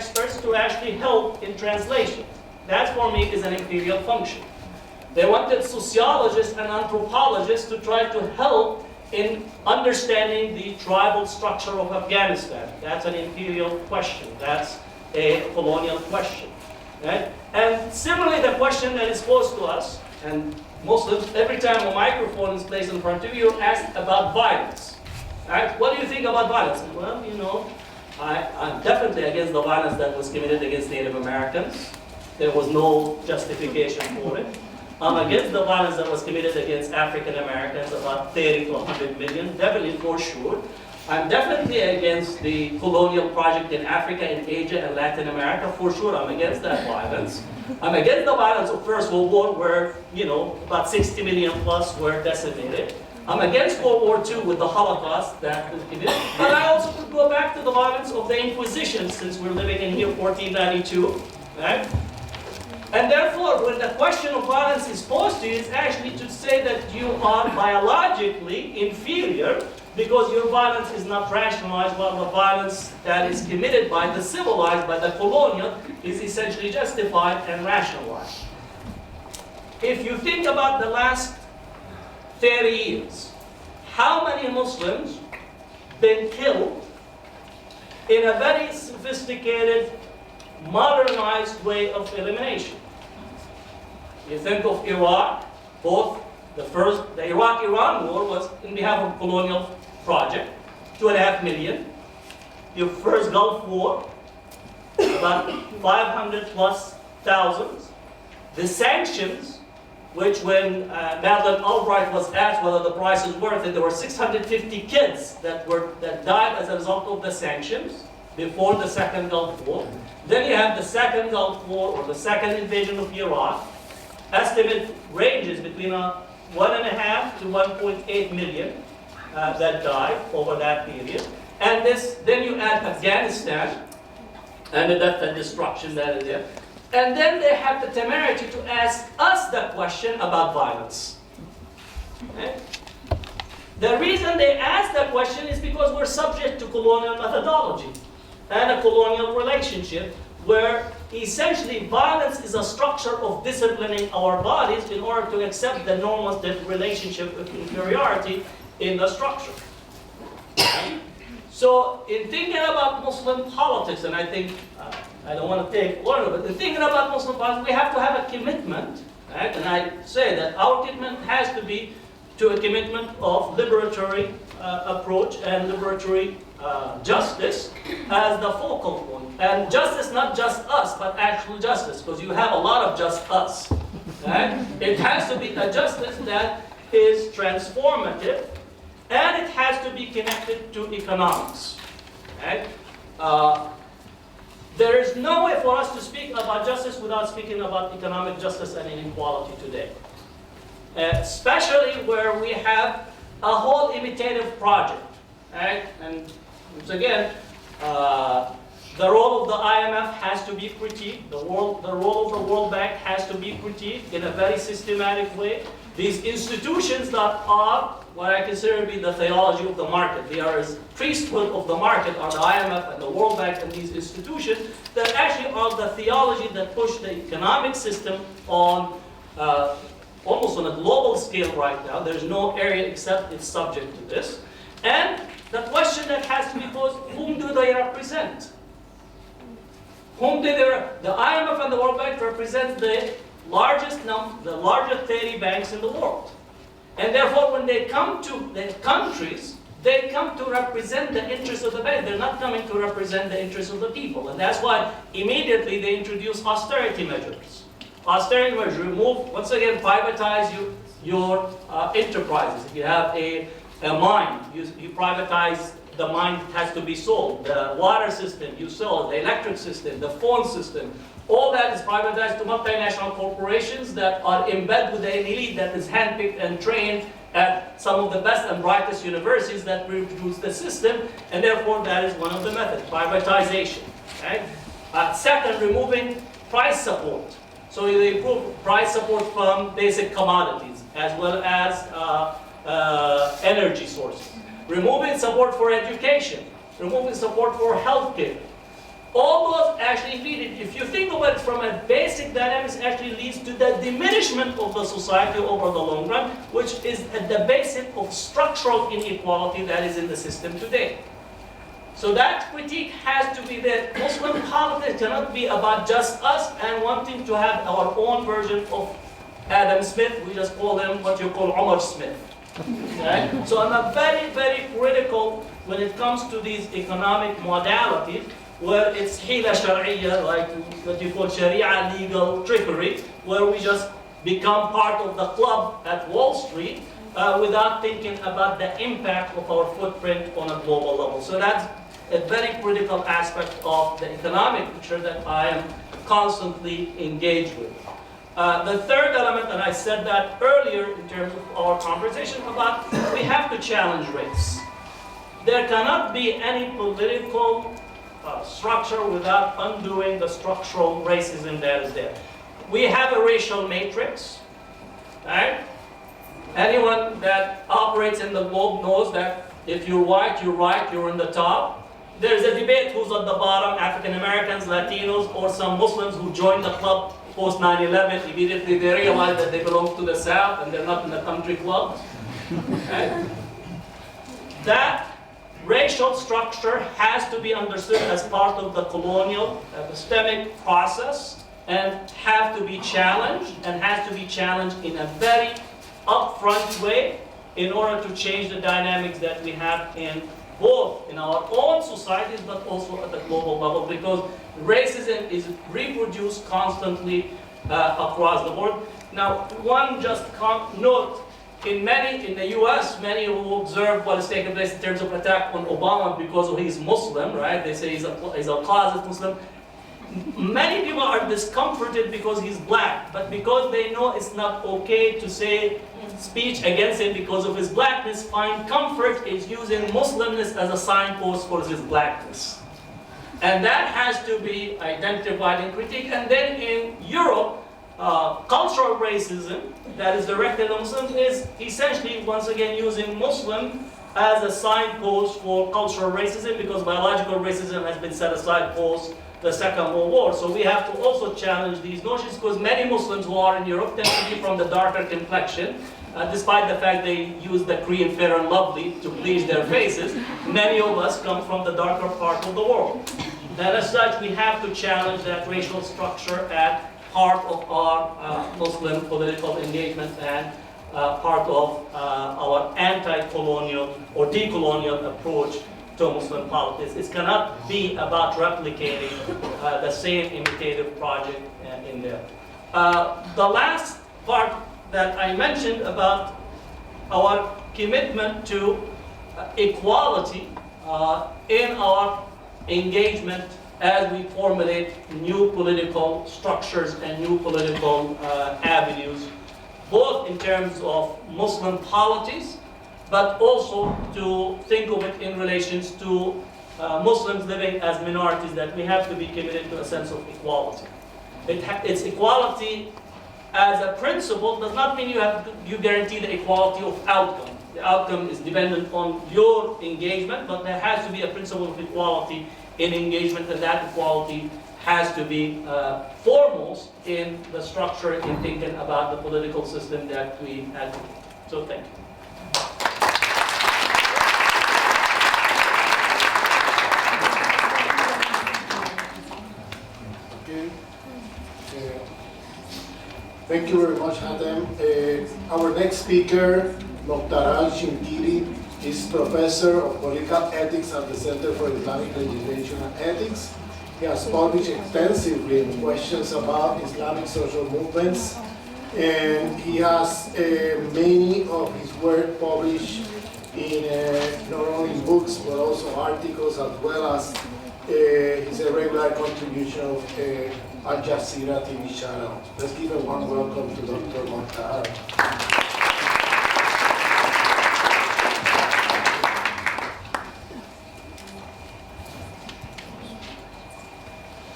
experts to actually help in translation. That for me is an imperial function. They wanted sociologists and anthropologists to try to help in understanding the tribal structure of Afghanistan. That's an imperial question. That's a colonial question. Right? And similarly, the question that is posed to us, and Muslims, every time a microphone is placed in front of you, you're asked about violence. Right? What do you think about violence? Well, you know, I'm definitely against the violence that was committed against Native Americans. There was no justification for it. I'm against the violence that was committed against African Americans, about 30 to 100 million, definitely for sure. I'm definitely against the colonial project in Africa, in Asia, and Latin America, for sure. I'm against that violence. I'm against the violence of First World War, where, you know, about 60 million plus were decimated. I'm against World War II with the Holocaust that was committed. But I also could go back to the violence of the Inquisition, since we're living in here 1492, right? And therefore, when the question of violence is posed to you, it's actually to say that you are biologically inferior because your violence is not rationalized, while the violence that is committed by the civilized, by the colonial, is essentially justified and rationalized. If you think about the last 30 years, how many Muslims been killed in a very sophisticated, modernized way of elimination? You think of Iraq, both the Iraq-Iran war was in behalf of colonial project, 2.5 million. Your first Gulf War, about 500 plus thousands. The sanctions, which when Madeleine Albright was asked whether the price is worth it, there were 650 kids that died as a result of the sanctions before the second Gulf War. Then you have the second Gulf War, or the second invasion of Iraq. Estimate ranges between 1.5 to 1.8 million that died over that period. And then you add Afghanistan and the death and destruction that is there. And then they have the temerity to ask us the question about violence. Okay? The reason they ask that question is because we're subject to colonial methodology and a colonial relationship where essentially violence is a structure of disciplining our bodies in order to accept the normative relationship of inferiority in the structure. So in thinking about Muslim politics, and I think, I don't want to take order, but in thinking about Muslim politics, we have to have a commitment, right? And I say that our commitment has to be to a commitment of liberatory approach and liberatory justice as the focal point. And justice, not just us, but actual justice, because you have a lot of just us. Right? It has to be a justice that is transformative, and it has to be connected to economics. Right? There is no way for us to speak about justice without speaking about economic justice and inequality today. Especially where we have a whole imitative project. Right? And once again, the role of the IMF has to be critiqued. The role of the World Bank has to be critiqued in a very systematic way. These institutions that are what I consider to be the theology of the market. They are as priesthood of the market, are the IMF and the World Bank and these institutions that actually are the theology that push the economic system on almost on a global scale right now. There's no area except it's subject to this. And the question that has to be posed, whom do they represent? The IMF and the World Bank represent the largest 30 banks in the world. And therefore, when they come to the countries, they come to represent the interests of the bank. They're not coming to represent the interests of the people. And that's why immediately they introduce austerity measures. Austerity measures remove, once again, privatize your enterprises. If you have a mine, you privatize the mine, has to be sold. The water system, you sell. The electric system, the phone system, all that is privatized to multinational corporations that are embedded with an elite that is handpicked and trained at some of the best and brightest universities that reproduce the system, and therefore that is one of the methods, privatization. Right? Second, removing price support. So they improve price support from basic commodities as well as energy sources. Removing support for education, removing support for healthcare. all those actually feed it. If you think of it from a basic dynamics, actually leads to the diminishment of the society over the long run, which is at the basic of structural inequality that is in the system today. So that critique has to be there. Muslim politics cannot be about just us and wanting to have our own version of Adam Smith. We just call him what you call Omar Smith. Okay? So I'm very, very critical when it comes to these economic modalities, where it's hila Sharia, like what you call Sharia legal trickery, where we just become part of the club at Wall Street without thinking about the impact of our footprint on a global level. So that's a very critical aspect of the economic picture that I am constantly engaged with. The third element, and I said that earlier in terms of our conversation about, we have to challenge race. There cannot be any political structure without undoing the structural racism that is there. We have a racial matrix, right? Anyone that operates in the globe knows that if you're white, you're right, you're in the top. There's a debate who's at the bottom, African Americans, Latinos, or some Muslims who joined the club post 9/11. Immediately they realize that they belong to the South and they're not in the country club. Right? That racial structure has to be understood as part of the colonial epistemic process and have to be challenged, and has to be challenged in a very upfront way in order to change the dynamics that we have in both in our own societies but also at the global level, because racism is reproduced constantly across the board. Now, one just note, in the US, many who observe what is taking place in terms of attack on Obama because he's Muslim, right? They say he's a closet Muslim. Many people are discomforted because he's black, but because they know it's not okay to say speech against him because of his blackness, find comfort is using Muslimness as a signpost for his blackness. And that has to be identified and critiqued. And then in Europe, cultural racism that is directed at Muslims is essentially, once again, using Muslim as a signpost for cultural racism, because biological racism has been set aside post the Second World War. So we have to also challenge these notions, because many Muslims who are in Europe tend to be from the darker complexion, despite the fact they use the Korean Fair and Lovely to bleach their faces. Many of us come from the darker part of the world. And as such, we have to challenge that racial structure at heart of our Muslim political engagement and part of our anti-colonial or de-colonial approach to Muslim politics. It cannot be about replicating the same imitative project in there. The last part that I mentioned about our commitment to equality in our engagement as we formulate new political structures and new political avenues, both in terms of Muslim polities, but also to think of it in relations to Muslims living as minorities, that we have to be committed to a sense of equality. It's equality as a principle does not mean you guarantee the equality of outcome. The outcome is dependent on your engagement, but there has to be a principle of equality in engagement, and that equality has to be foremost in the structure in thinking about the political system that we advocate. So thank you. Thank you very much, Hatem. Our next speaker, El-Moctar El-Shinqiti, is Professor of Political Ethics at the Center for Islamic Legislation and Ethics. He has published extensively in questions about Islamic social movements, and he has many of his work published in not only books but also articles, as well as his regular contribution of Al Jazeera TV channel. Let's give a warm welcome to Dr. El-Moctar.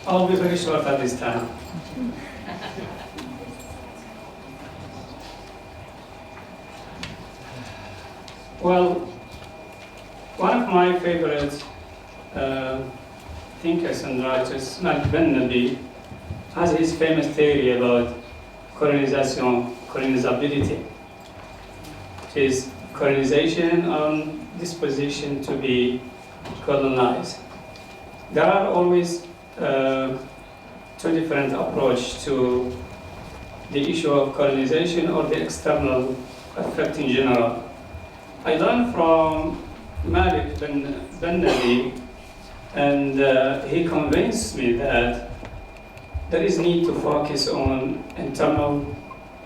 I'll be very short at this time. Well, one of my favorite thinkers and writers, like Ben-Nabi, has his famous theory about colonizability, which is colonization on disposition to be colonized. There are always two different approaches to the issue of colonization or the external effect in general. I learned from Malik Ben-Nabi, and he convinced me that there is need to focus on internal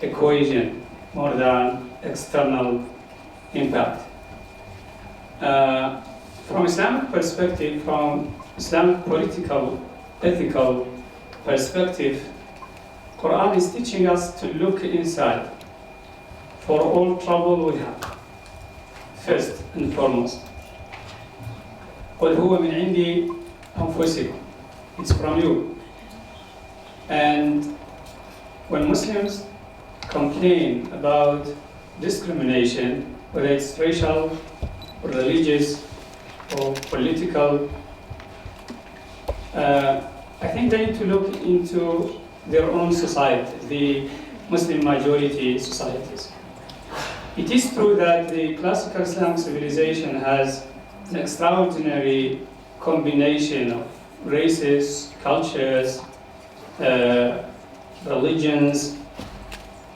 equation more than external impact. From Islamic perspective, from Islamic political, ethical perspective, Quran is teaching us to look inside for all trouble we have. First and foremost, قُلْ هُوَ مِنْ عِنْدِي أَنفُسِكُمْ. It's from you. And when Muslims complain about discrimination, whether it's racial, or religious, or political, I think they need to look into their own society, the Muslim majority societies. It is true that the classical Islamic civilization has an extraordinary combination of races, cultures, religions,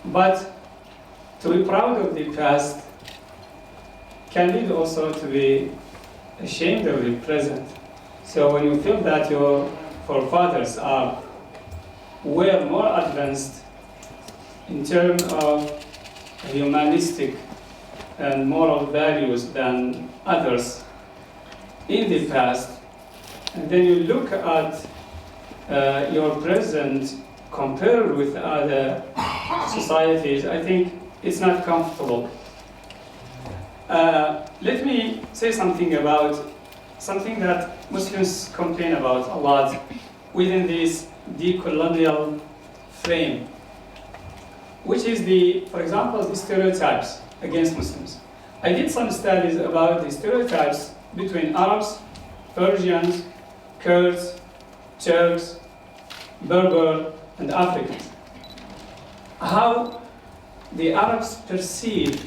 but to be proud of the past can lead also to be ashamed of the present. So when you feel that your forefathers were more advanced in terms of humanistic and moral values than others in the past, and then you look at your present compared with other societies, I think it's not comfortable. Let me say something about something that Muslims complain about a lot within this de-colonial frame, which is for example, the stereotypes against Muslims. I did some studies about the stereotypes between Arabs, Persians, Kurds, Turks, Berber, and Africans. How the Arabs perceive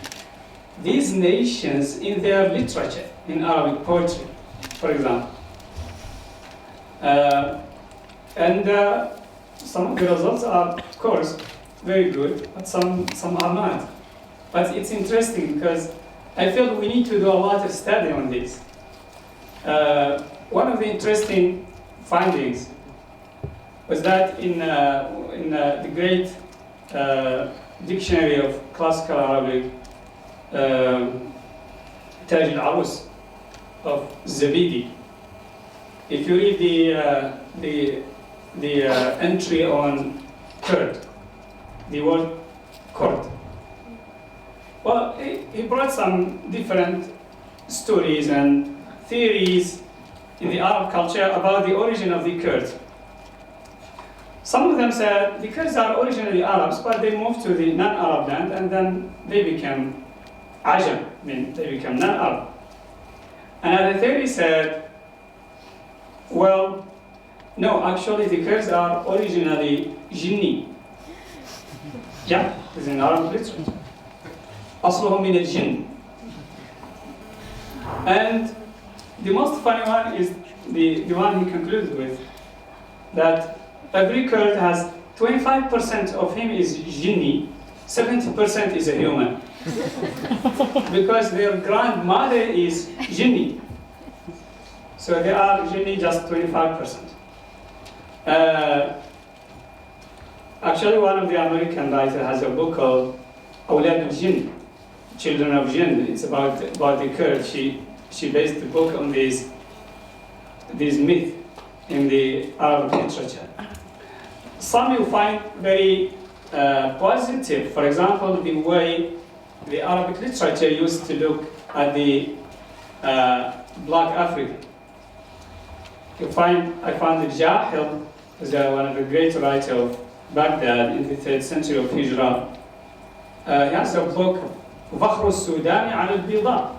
these nations in their literature, in Arabic poetry, for example. Some of the results are, of course, very good, but some are not. But it's interesting because I feel we need to do a lot of study on this. One of the interesting findings was that in the great dictionary of classical Arabic, Taj al-Arus of Zabidi, if you read the entry on Kurd, the word Kurd, well, he brought some different stories and theories in the Arab culture about the origin of the Kurds. Some of them said the Kurds are originally Arabs, but they moved to the non-Arab land and then they became Ajam, they became non-Arab. Another theory said, well, no, actually the Kurds are originally Jinni. Yeah, it's in Arabic literature. أصلهم من الجن. And the most funny one is the one he concluded with, that every Kurd has 25% of him is Jinni, 70% is a human. Because their grandmother is Jinni. So they are Jinni just 25%. Actually, one of the American writers has a book called Awlad al-Jinn, Children of Jinn. It's about the Kurds. She based the book on these myths in the Arab literature. Some you find very positive. For example, the way the Arabic literature used to look at the Black African. I found the Jahil was one of the great writers of Baghdad in the 3rd century of Hijrah. He has a book, فخر السودان على البيضاء.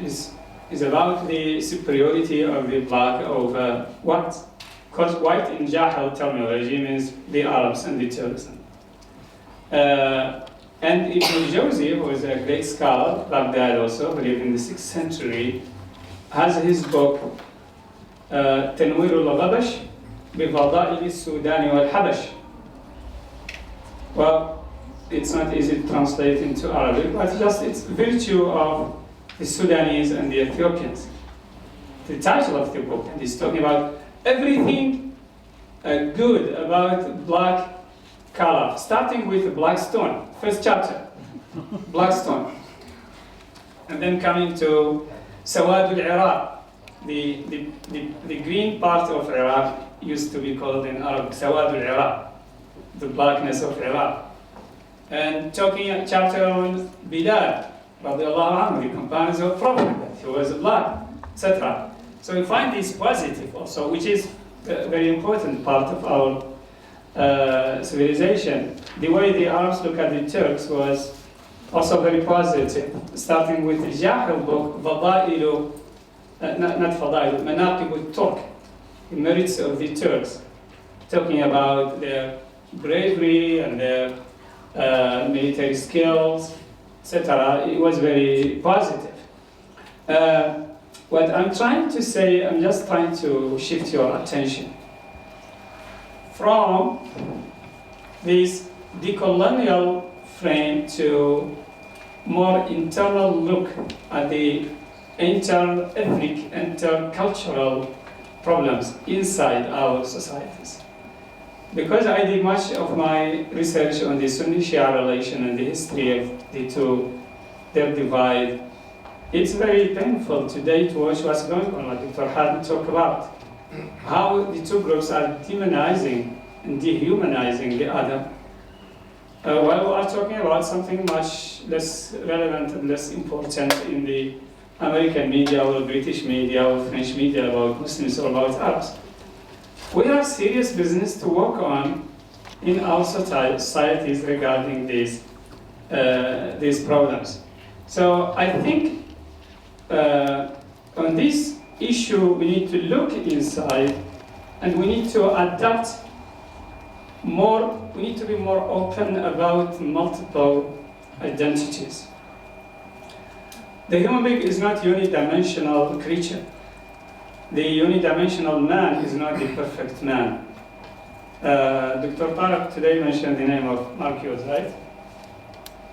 Is is about the superiority of the black over white. Because white in Jahil terminology means the Arabs and the Turks. And Ibn Jawzi, who is a great scholar, Baghdad also, who lived in the 6th century, has his book, تنوير الغبش بفضائل السودان والحبش. Well, it's not easy to translate into Arabic, but just it's virtue of the Sudanese and the Ethiopians. The title of the book, and he's talking about everything good about black color, starting with black stone, first chapter, black stone, and then coming to Sawad al-Iraq, the green part of Iraq used to be called in Arabic Sawad al-Iraq, the blackness of Iraq, and talking a chapter on Bilal, radiallahu anhu, the companions of Prophet, he was black, etc. So we find this positive also, which is a very important part of our civilization. The way the Arabs look at the Turks was also very positive, starting with the Jahil book, Fadailu, not Fadailu, Manaqib al-Turk, the merits of the Turks, talking about their bravery and their military skills, etc. It was very positive. What I'm trying to say, I'm just trying to shift your attention from this decolonial frame to more internal look at the inter-ethnic, inter-cultural problems inside our societies. Because I did much of my research on the Sunni-Shia relation and the history of the two, their divide, it's very painful today to watch what's going on, like Dr. Hatem talked about, how the two groups are demonizing and dehumanizing the other. While we are talking about something much less relevant and less important in the American media or British media or French media about Muslims or about Arabs. We have serious business to work on in our societies regarding these problems. So I think on this issue we need to look inside and we need to adapt more, we need to be more open about multiple identities. The human being is not a unidimensional creature. The unidimensional man is not the perfect man. Dr. Tariq today mentioned the name of Marcuse, right?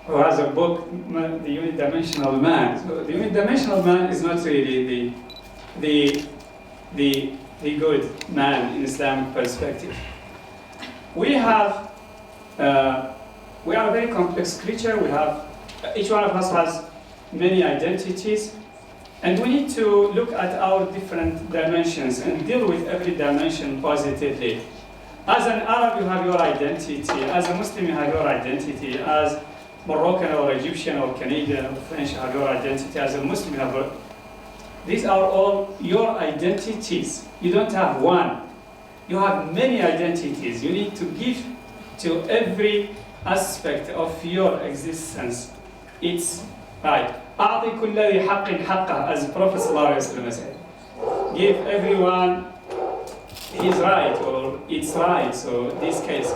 Who has a book, The Unidimensional Man. So the unidimensional man is not really the good man in Islamic perspective. We are a very complex creature. We have, each one of us has many identities, and we need to look at our different dimensions and deal with every dimension positively. As an Arab, you have your identity. As a Muslim, you have your identity. As Moroccan or Egyptian or Canadian or French, you have your identity. As a Muslim, you have your... These are all your identities. You don't have one. You have many identities. You need to give to every aspect of your existence its right. أعطي كل ذي حق حقه, as the Prophet ﷺ said. Give everyone his right or its right. So this case.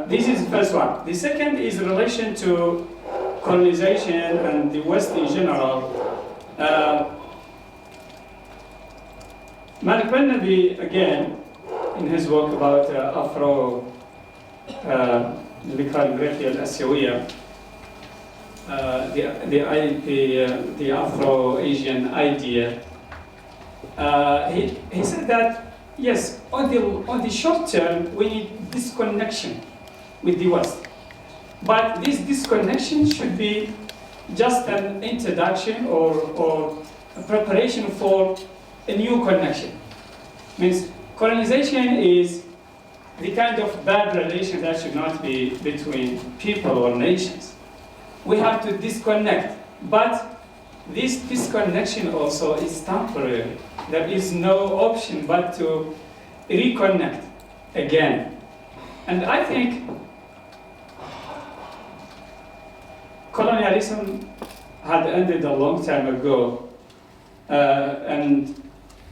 This is the first one. The second is in relation to colonization and the West in general. Malik Ben-Nabi, again, in his work about Afro, Al-Asiyawiyya, the Afro-Asian idea, he said that, yes, on the short term, we need disconnection with the West. But this disconnection should be just an introduction or a preparation for a new connection. Means colonization is the kind of bad relation that should not be between people or nations. We have to disconnect, but this disconnection also is temporary. There is no option but to reconnect again. And I think colonialism had ended a long time ago, and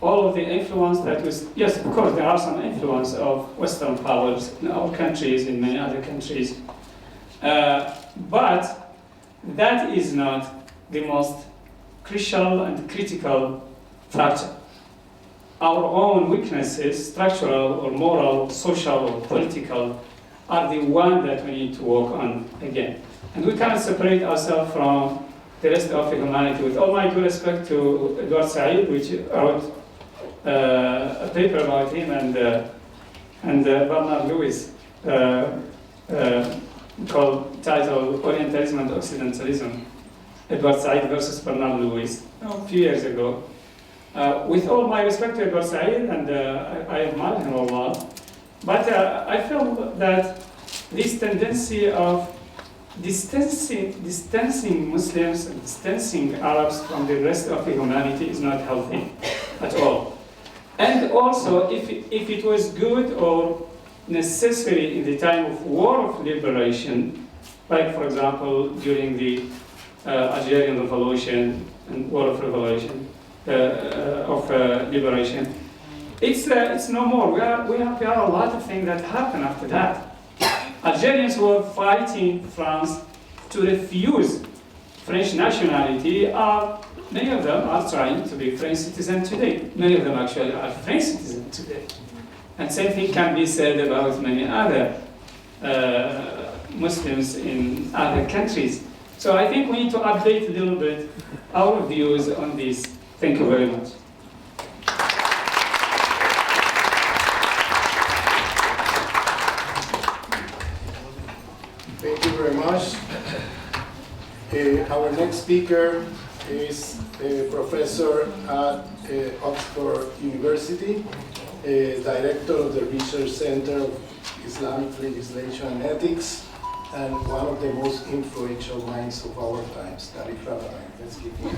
all of the influence that was, yes, of course, there are some influence of Western powers in our countries, in many other countries, but that is not the most crucial and critical factor. Our own weaknesses, structural or moral, social or political, are the one that we need to work on again. And we cannot separate ourselves from the rest of humanity. With all my due respect to Edward Said, which wrote a paper about him, and Bernard Lewis, titled Orientalism and Occidentalism, Edward Said versus Bernard Lewis, a few years ago. With all my respect to Edward Said, and I admire him a lot, but I feel that this tendency of distancing Muslims and distancing Arabs from the rest of humanity is not healthy at all. And also, if it was good or necessary in the time of war of liberation, like for example during the Algerian Revolution and War of Liberation, it's no more. We are a lot of things that happen after that. Algerians were fighting France to refuse French nationality. Many of them are trying to be French citizens today. Many of them actually are French citizens today. And same thing can be said about many other Muslims in other countries. So I think we need to update a little bit our views on this. Thank you very much. Thank you very much. Our next speaker is a professor at Oxford University, director of the Research Center of Islamic Legislation and Ethics, and one of the most influential minds of our times, Tariq Ramadan. Let's give him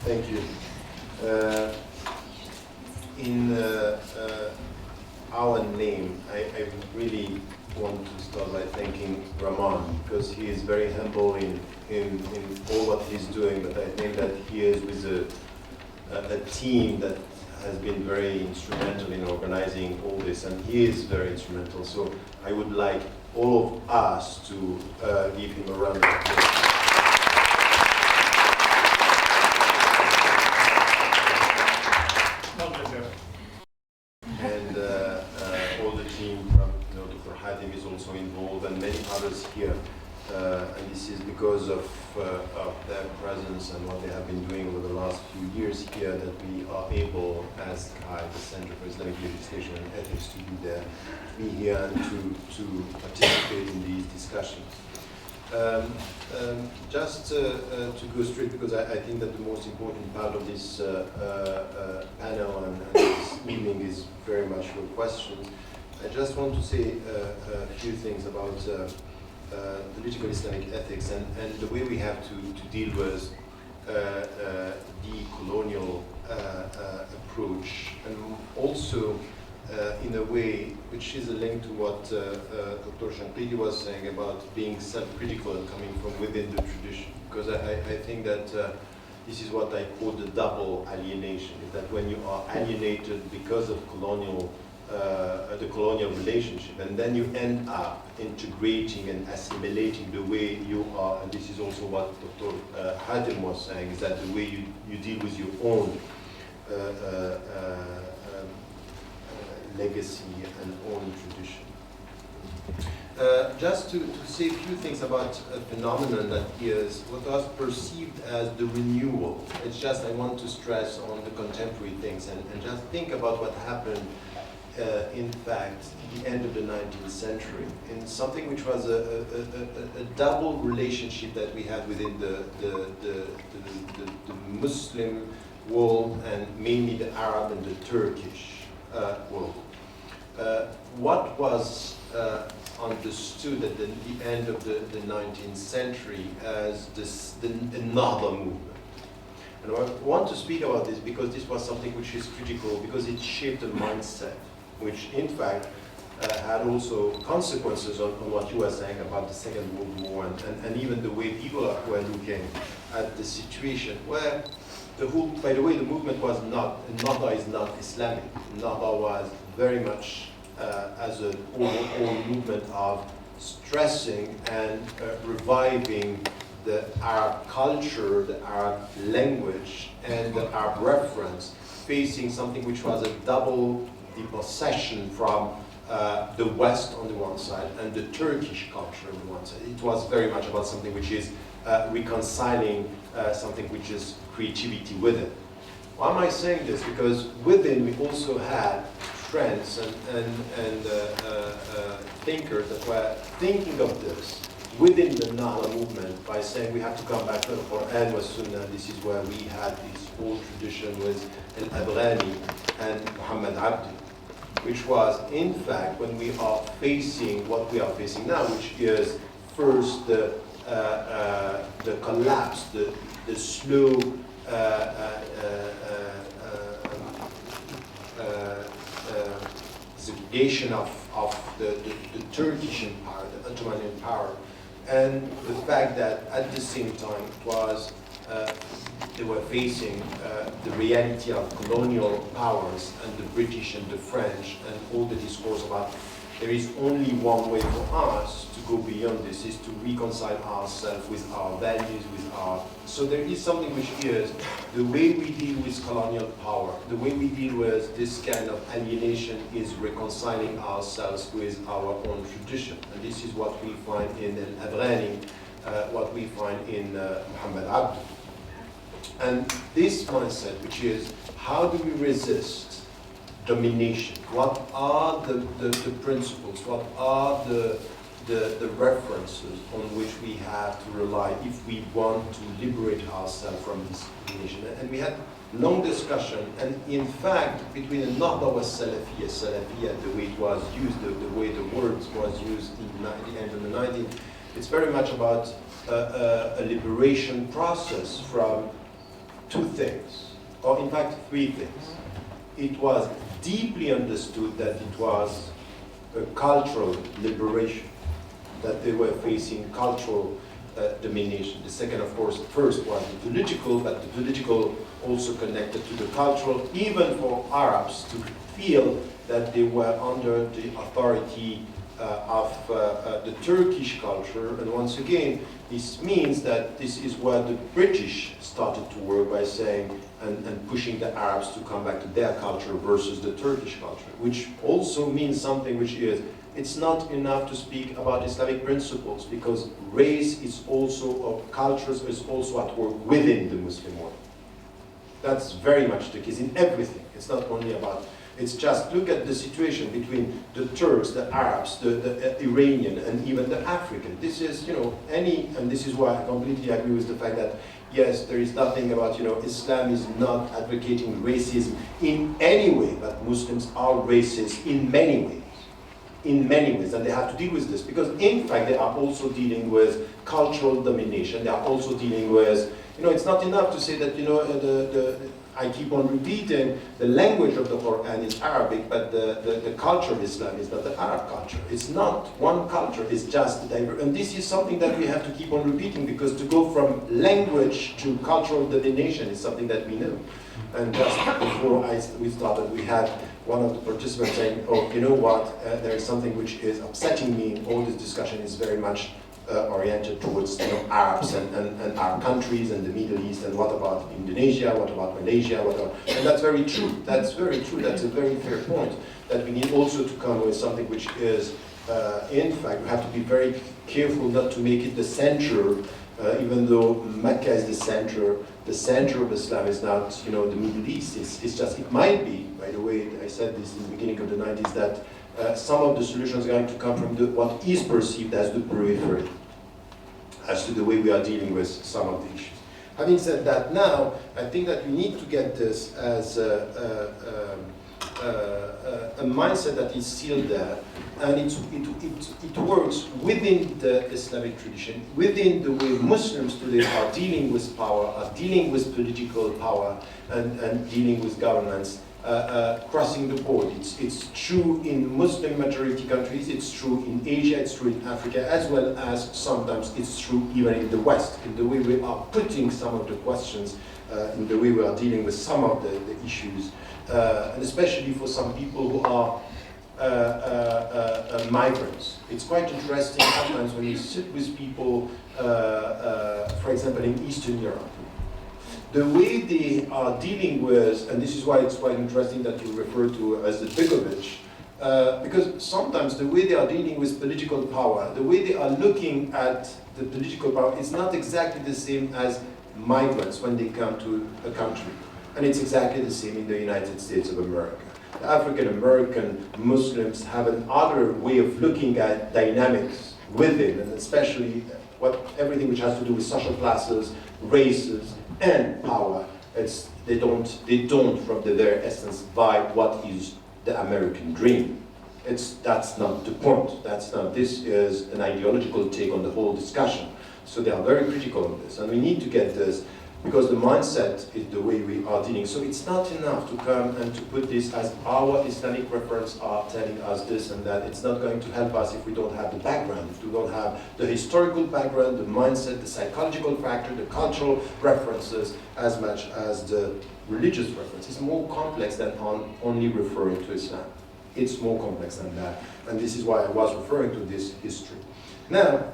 Thank you. In our name, I really want to start by thanking Ramon, because he is very humble in all what he's doing, but I think that he is with a team that has been very instrumental in organizing all this, and he is very instrumental. So I would like all of us to give him a round of applause. And all the team from Dr. Hatem is also involved, and many others here. And this is because of their presence and what they have been doing over the last few years here that we are able, as CILE, the Center for Islamic Legislation and Ethics, to be there, to be here and to participate in these discussions. Just to go straight, because I think that the most important part of this panel and this evening is very much your questions. I just want to say a few things about political Islamic ethics and the way we have to deal with de-colonial approach, and also in a way which is a link to what Dr. El-Shinqiti was saying about being self-critical and coming from within the tradition. Because I think that this is what I call the double alienation, is that when you are alienated because of the colonial relationship, and then you end up integrating and assimilating the way you are, and this is also what Dr. Hatem was saying, is that the way you deal with your own legacy and own tradition. Just to say a few things about a phenomenon that is what was perceived as the renewal. It's just I want to stress on the contemporary things and just think about what happened in fact, the end of the 19th century, in something which was a double relationship that we had within the Muslim world, and mainly the Arab and the Turkish world. What was understood at the end of the 19th century as the Nahda movement. And I want to speak about this because this was something which is critical, because it shaped a mindset, which in fact had also consequences on what you were saying about the Second World War, and even the way people were looking at the situation, where the whole, by the way, the movement was not, Nahda is not Islamic. Nahda was very much as an overall movement of stressing and reviving the Arab culture, the Arab language, and the Arab reference, facing something which was a double depossession from the West on the one side and the Turkish culture on the one side. It was very much about something which is reconciling something which is creativity within. Why am I saying this? Because within we also had trends and thinkers that were thinking of this within the Nahda movement by saying we have to come back to the Quran wa Sunnah. This is where we had this whole tradition with Al-Abrani and Mohamed, which was in fact when we are facing what we are facing now, which is first the collapse, the slow segregation of the Turkish Empire, the Ottoman Empire, and the fact that at the same time it was they were facing the reality of colonial powers and the British and the French and all the discourse about there is only one way for us to go beyond this, is to reconcile ourselves with our values, with our... So there is something which is the way we deal with colonial power, the way we deal with this kind of alienation is reconciling ourselves with our own tradition. And this is what we find in Al-Abrani, what we find in Mohammed Abdu. And this mindset, which is how do we resist domination? What are the principles? What are the references on which we have to rely if we want to liberate ourselves from this domination? And we had long discussion, and in fact, between the Nahda was Salafiyya, the way it was used, the way the words was used in the end of the 19th, it's very much about a liberation process from two things, or in fact three things. It was deeply understood that it was a cultural liberation, that they were facing cultural domination. The second, of course, the first was the political, but the political also connected to the cultural, even for Arabs to feel that they were under the authority of the Turkish culture. And once again, this means that this is where the British started to work by saying and pushing the Arabs to come back to their culture versus the Turkish culture, which also means something which is, it's not enough to speak about Islamic principles, because race is also, or cultures is also at work within the Muslim world. That's very much the case in everything. It's not only about, it's just look at the situation between the Turks, the Arabs, the Iranian, and even the African. This is, and this is why I completely agree with the fact that, yes, there is nothing about, Islam is not advocating racism in any way, but Muslims are racist in many ways. In many ways, and they have to deal with this, because in fact they are also dealing with cultural domination. They are also dealing with, it's not enough to say that, I keep on repeating, the language of the Quran is Arabic, but the culture of Islam is not the Arab culture. It's not one culture, it's just diverse. And this is something that we have to keep on repeating, because to go from language to cultural domination is something that we know. And just before we started, we had one of the participants saying, oh, you know what, there is something which is upsetting me. All this discussion is very much oriented towards Arabs and Arab countries and the Middle East, and what about Indonesia, what about Malaysia, and that's very true. That's very true. That's a very fair point, that we need also to come with something which is, in fact, we have to be very careful not to make it the center, even though Mecca is the center of Islam is not, the Middle East. It's just, it might be, by the way, I said this in the beginning of the 90s, that some of the solutions are going to come from what is perceived as the periphery, as to the way we are dealing with some of the issues. Having said that, now, I think that we need to get this as a mindset that is still there, and it works within the Islamic tradition, within the way Muslims today are dealing with power, are dealing with political power, and dealing with governance, crossing the board. It's true in Muslim majority countries, it's true in Asia, it's true in Africa, as well as sometimes it's true even in the West, in the way we are putting some of the questions, in the way we are dealing with some of the issues, and especially for some people who are migrants. It's quite interesting sometimes when you sit with people, for example, in Eastern Europe. The way they are dealing with, and this is why it's quite interesting that you refer to as the Begovic, because sometimes the way they are dealing with political power, the way they are looking at the political power is not exactly the same as migrants when they come to a country. And it's exactly the same in the United States of America. The African American Muslims have another way of looking at dynamics within, and especially everything which has to do with social classes, races, and power. They don't from the very essence vibe what is the American dream. That's not the point. This is an ideological take on the whole discussion. So they are very critical on this, and we need to get this, because the mindset is the way we are dealing. So it's not enough to come and to put this as our Islamic reference are telling us this and that. It's not going to help us if we don't have the background, if we don't have the historical background, the mindset, the psychological factor, the cultural references, as much as the religious reference. It's more complex than only referring to Islam. It's more complex than that. And this is why I was referring to this history. Now,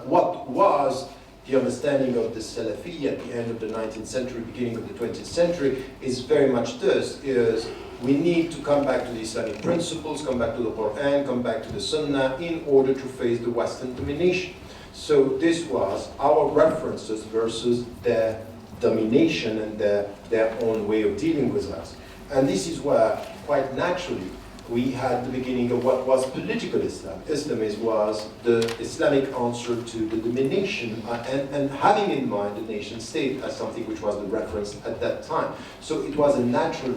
what was the understanding of the Salafi at the end of the 19th century, beginning of the 20th century, is very much this, is we need to come back to the Islamic principles, come back to the Quran, come back to the Sunnah, in order to face the Western domination. So this was our references versus their domination and their own way of dealing with us. And this is where, quite naturally, we had the beginning of what was political Islam. Islamism was the Islamic answer to the domination and having in mind the nation state as something which was the reference at that time. So it was a natural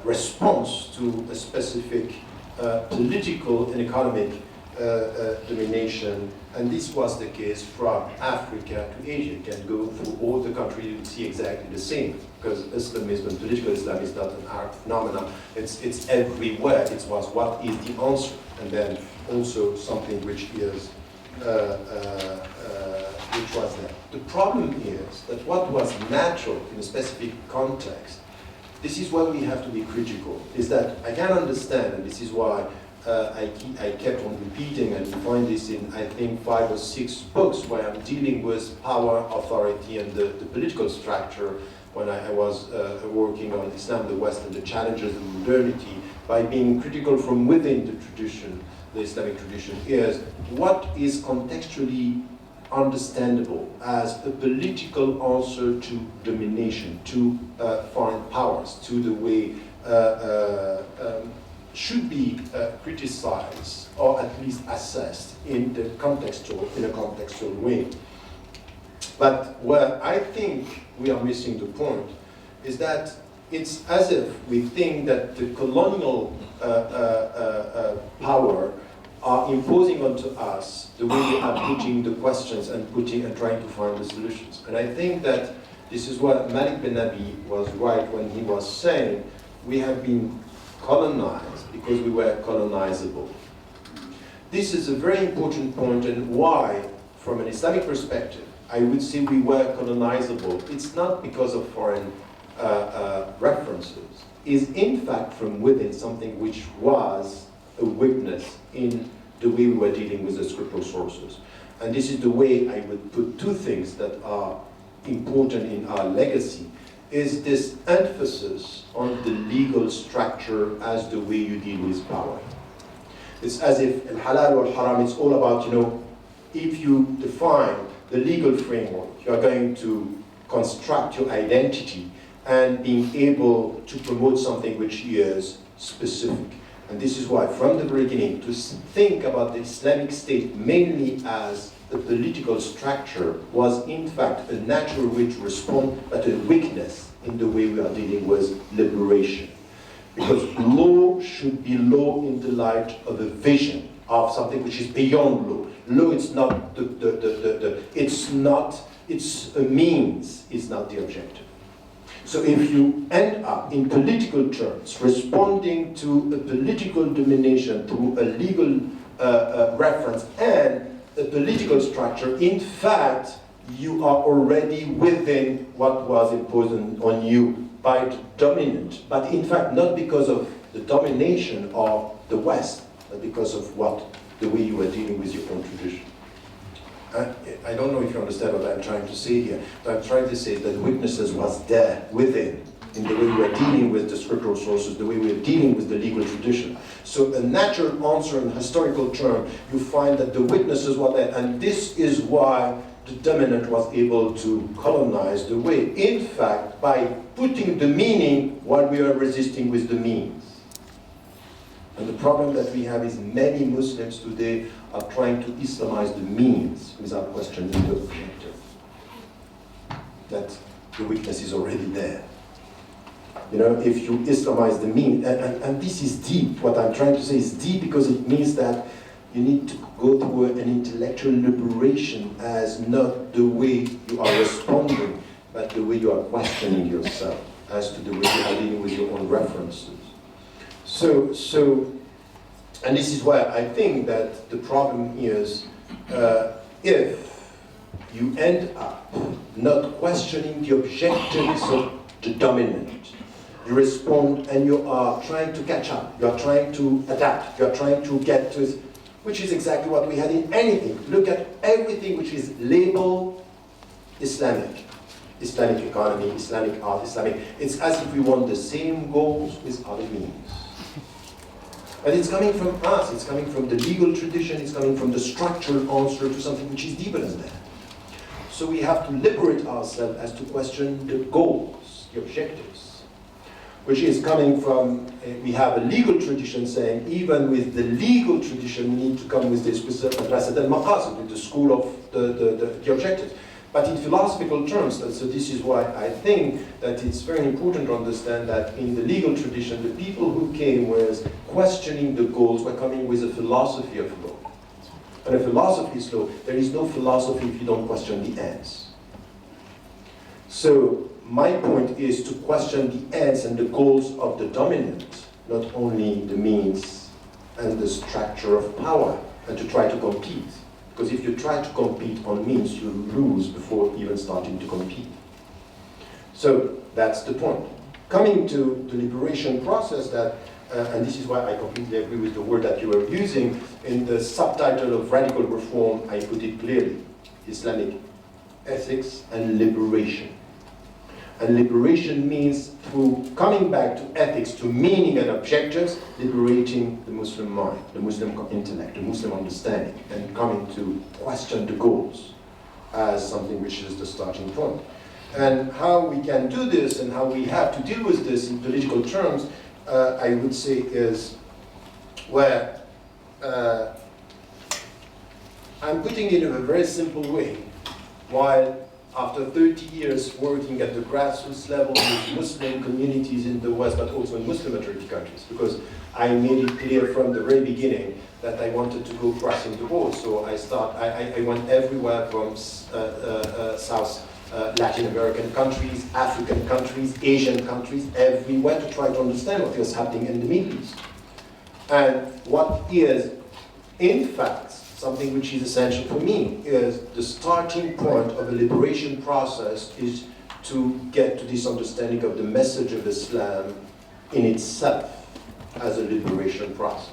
response to a specific political and economic domination, and this was the case from Africa to Asia. You can go through all the countries, you see exactly the same, because Islamism and political Islam is not an art phenomenon, it's everywhere. It was what is the answer, and then also something which is which was there. The problem is that what was natural in a specific context, this is why we have to be critical, is that I can understand, and this is why I kept on repeating, and you find this in, I think, 5 or 6 books where I'm dealing with power, authority, and the political structure when I was working on Islam, the West, and the challenges of modernity, by being critical from within the tradition, the Islamic tradition, is what is contextually understandable as a political answer to domination, to foreign powers, to the way should be criticized or at least assessed in a contextual way. But where I think we are missing the point is that it's as if we think that the colonial power are imposing onto us the way they are putting the questions and trying to find the solutions. And I think that this is what Malik bin Nabi was right when he was saying we have been colonized because we were colonizable. This is a very important point, and why, from an Islamic perspective, I would say we were colonizable. It's not because of foreign references. It's in fact from within something which was a weakness in the way we were dealing with the scriptural sources. And this is the way I would put two things that are important in our legacy, is this emphasis on the legal structure as the way you deal with power. It's as if al-halal or haram, it's all about, if you define the legal framework, you are going to construct your identity and being able to promote something which is specific. And this is why, from the beginning, to think about the Islamic State mainly as a political structure was in fact a natural way to respond, but a weakness in the way we are dealing with liberation. Because law should be law in the light of a vision of something which is beyond law. Law is not it's a means, it's not the objective. So if you end up in political terms responding to a political domination through a legal reference and a political structure, in fact, you are already within what was imposed on you by the dominant, but in fact not because of the domination of the West, but because of the way you are dealing with your own tradition. I don't know if you understand what I'm trying to say here, but I'm trying to say that witnesses was there within, in the way we are dealing with the scriptural sources, the way we are dealing with the legal tradition. So a natural answer in historical term, you find that the witnesses were there, and this is why the dominant was able to colonize the way, in fact, by putting the meaning while we are resisting with the means. And the problem that we have is many Muslims today are trying to Islamize the means without questioning the objective. That the weakness is already there. You know, if you Islamize the means, and this is deep, what I'm trying to say is deep because it means that you need to go through an intellectual liberation as not the way you are responding, but the way you are questioning yourself, as to the way you are dealing with your own references. So, and this is why I think that the problem is if you end up not questioning the objectives of the dominant, you respond and you are trying to catch up, you are trying to adapt, you are trying to get to it, which is exactly what we had in anything. Look at everything which is labeled Islamic. Islamic economy, Islamic art, Islamic. It's as if we want the same goals with other means. But it's coming from us, it's coming from the legal tradition, it's coming from the structural answer to something which is deeper than that. So we have to liberate ourselves as to question the goals, the objectives, which is coming from, we have a legal tradition saying, even with the legal tradition, we need to come with this, with El-Moctar, with the school of the objectives. But in philosophical terms, so this is why I think that it's very important to understand that in the legal tradition, the people who came with questioning the goals were coming with a philosophy of law. And a philosophy is law. There is no philosophy if you don't question the ends. So my point is to question the ends and the goals of the dominant, not only the means and the structure of power, and to try to compete. Because if you try to compete on means, you lose before even starting to compete. So that's the point. Coming to the liberation process that, and this is why I completely agree with the word that you were using, in the subtitle of radical reform, I put it clearly, Islamic ethics and liberation. And liberation means through coming back to ethics, to meaning and objectives, liberating the Muslim mind, the Muslim intellect, the Muslim understanding, and coming to question the goals as something which is the starting point. And how we can do this and how we have to deal with this in political terms, I would say is where I'm putting it in a very simple way, while after 30 years working at the grassroots level with Muslim communities in the West, but also in Muslim majority countries, because I made it clear from the very beginning that I wanted to go crossing the board. So I went everywhere from South Latin American countries, African countries, Asian countries, everywhere to try to understand what was happening in the Middle East. And what is, in fact, something which is essential for me is the starting point of a liberation process is to get to this understanding of the message of Islam in itself as a liberation process.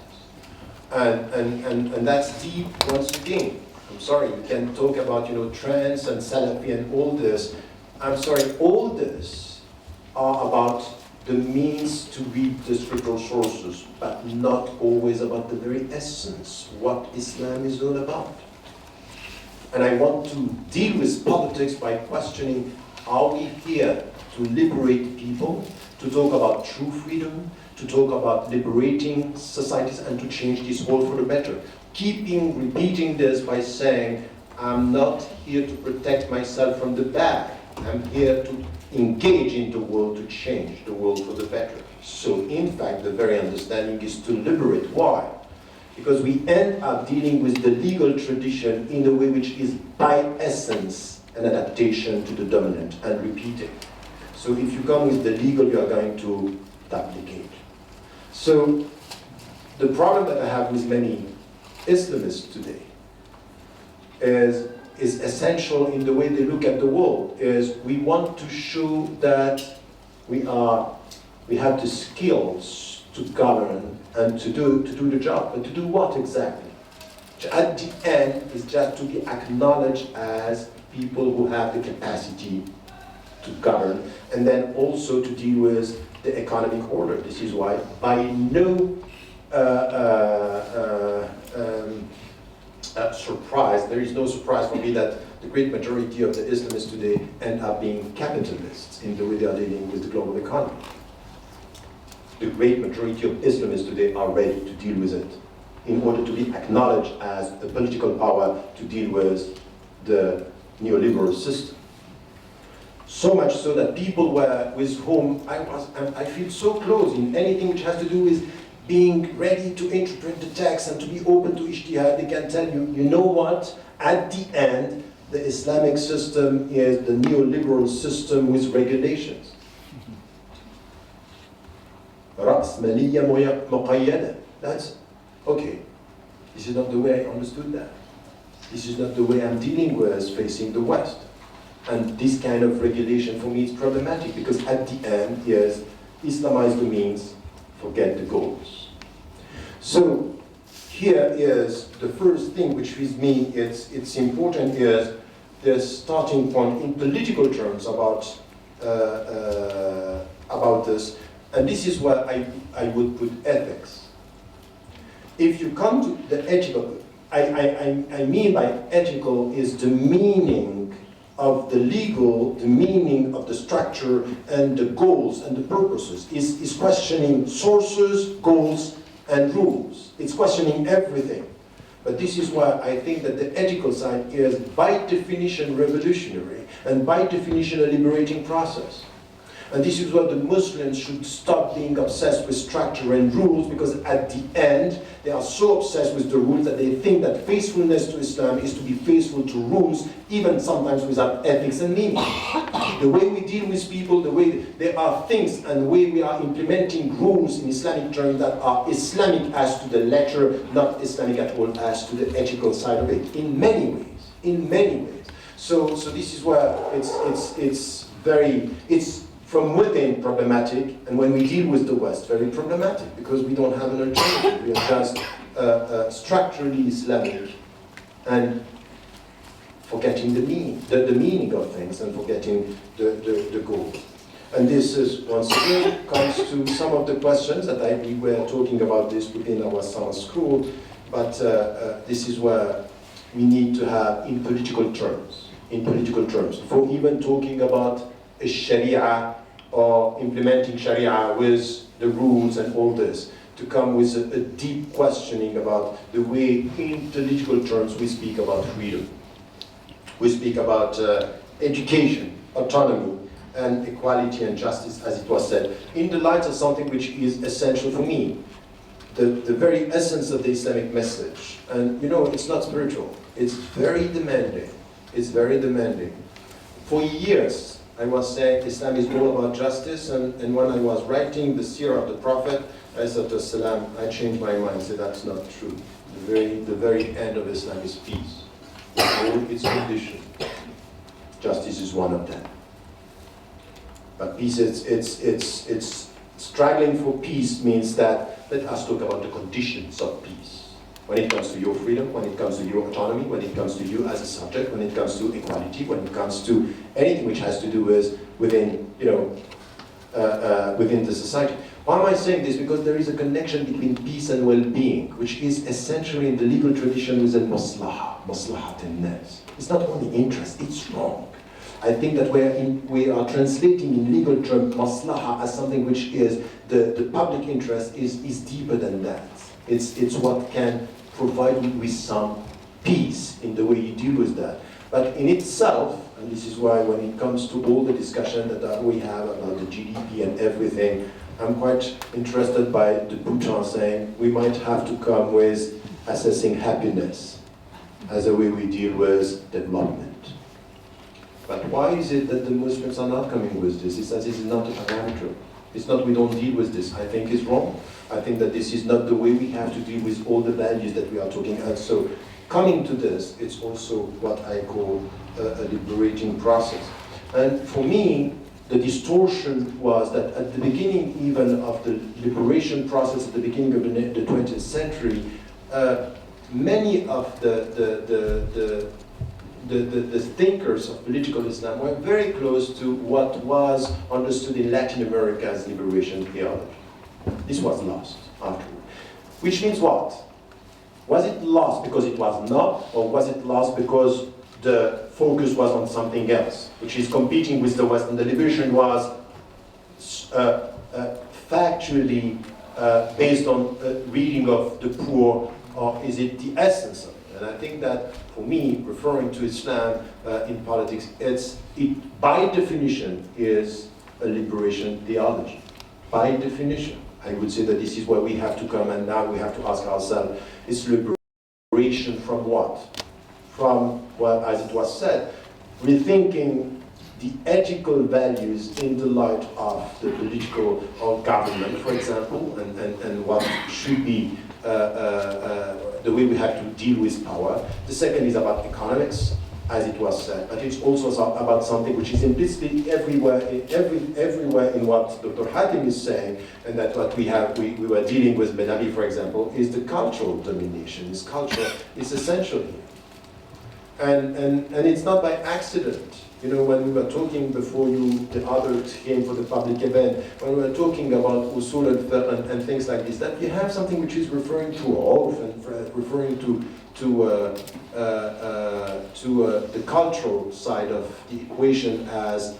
And that's deep once again. I'm sorry, you can talk about, trance and Salafi and all this. I'm sorry, all this are about the means to read the scriptural sources, but not always about the very essence, what Islam is all about. And I want to deal with politics by questioning, are we here to liberate people, to talk about true freedom, to talk about liberating societies and to change this world for the better? Repeating this by saying, I'm not here to protect myself from the bad. I'm here to engage in the world, to change the world for the better. So in fact, the very understanding is to liberate. Why? Because we end up dealing with the legal tradition in a way which is by essence an adaptation to the dominant and repeating. So if you come with the legal, you are going to duplicate. So the problem that I have with many Islamists today is essential in the way they look at the world, is we want to show that we have the skills to govern and to do the job. But to do what exactly? At the end, is just to be acknowledged as people who have the capacity to govern, and then also to deal with the economic order. This is why, by no surprise, there is no surprise for me that the great majority of the Islamists today end up being capitalists in the way they are dealing with the global economy. The great majority of Islamists today are ready to deal with it in order to be acknowledged as a political power to deal with the neoliberal system. So much so that people with whom I feel so close in anything which has to do with being ready to interpret the text and to be open to ijtihad, they can tell you, you know what, at the end, the Islamic system is the neoliberal system with regulations. رأسمالية مقيدة. That's okay. This is not the way I understood that. This is not the way I'm dealing with facing the West. And this kind of regulation for me is problematic because at the end, yes, Islamize the means, forget the goals. So here is the first thing which with me it's important is the starting point in political terms about this. And this is where I would put ethics. If you come to the ethical, I mean by ethical is the meaning of the legal, the meaning of the structure and the goals and the purposes. Is questioning sources, goals, and rules. It's questioning everything. But this is why I think that the ethical side is by definition revolutionary and by definition a liberating process. And this is why the Muslims should stop being obsessed with structure and rules, because at the end, they are so obsessed with the rules that they think that faithfulness to Islam is to be faithful to rules, even sometimes without ethics and meaning. The way we deal with people, the way there are things and the way we are implementing rules in Islamic terms that are Islamic as to the letter, not Islamic at all as to the ethical side of it, in many ways, in many ways. So this is where it's from within problematic, and when we deal with the West, very problematic, because we don't have an alternative. We are just structurally Islamic and forgetting the meaning of things and forgetting the goal. And this is, once again, comes to some of the questions that we were talking about this within our summer school, but this is where we need to have in political terms, for even talking about a Sharia or implementing Sharia with the rules and all this, to come with a deep questioning about the way in political terms we speak about freedom. We speak about education, autonomy, and equality and justice, as it was said, in the light of something which is essential for me, the very essence of the Islamic message. And you know, it's not spiritual, it's very demanding. It's very demanding. For years, I was saying Islam is all about justice, and when I was writing the seerah of the Prophet, I changed my mind and said that's not true. The very end of Islam is peace. All its conditions. Justice is one of them. But peace, it's struggling for peace means that let us talk about the conditions of peace. When it comes to your freedom, when it comes to your autonomy, when it comes to you as a subject, when it comes to equality, when it comes to anything which has to do with within the society. Why am I saying this? Because there is a connection between peace and well-being, which is essentially in the legal tradition with al-maslaha, maslahat al-nas. It's not only interest, it's wrong. I think that we are translating in legal terms maslaha as something which is the public interest is deeper than that. It's what can provide you with some peace in the way you deal with that. But in itself, and this is why when it comes to all the discussion that we have about the GDP and everything, I'm quite interested by the Bhutan saying we might have to come with assessing happiness as a way we deal with development. But why is it that the Muslims are not coming with this? It's as this is not a parameter. It's not we don't deal with this. I think it's wrong. I think that this is not the way we have to deal with all the values that we are talking about. So coming to this, it's also what I call a liberating process. And for me, the distortion was that at the beginning even of the liberation process, at the beginning of the 20th century, many of the thinkers of political Islam were very close to what was understood in Latin America as liberation theology. This was lost afterward. Which means what? Was it lost because it was not, or was it lost because the focus was on something else, which is competing with the West, and the liberation was factually based on reading of the poor, or is it the essence of it? And I think that, for me, referring to Islam in politics, it by definition is a liberation theology. By definition. I would say that this is where we have to come, and now we have to ask ourselves, is liberation from what? From, well, as it was said, rethinking the ethical values in the light of the political or government, for example, and what should be the way we have to deal with power. The second is about economics, as it was said, but it's also about something which is implicitly everywhere in what Dr. Hatem is saying, and that what we were dealing with Ben Ali, for example, is the cultural domination. This culture is essential here. And it's not by accident. You know, when we were talking before the others came for the public event, when we were talking about usul al-fiqh and things like this, that you have something which is referring to urf and referring to the cultural side of the equation as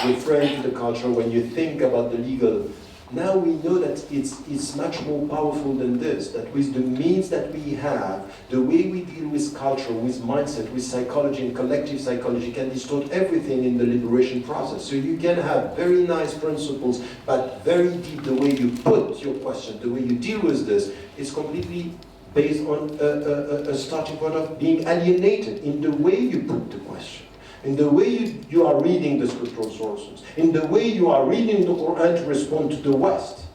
referring to the culture. When you think about the legal, now we know that it's much more powerful than this, that with the means that we have, the way we deal with culture, with mindset, with psychology and collective psychology can distort everything in the liberation process. So you can have very nice principles, but very deep the way you put your question, the way you deal with this, is completely based on a starting point of being alienated in the way you put the question, in the way you are reading the scriptural sources, in the way you are reading the Quran to respond to the West.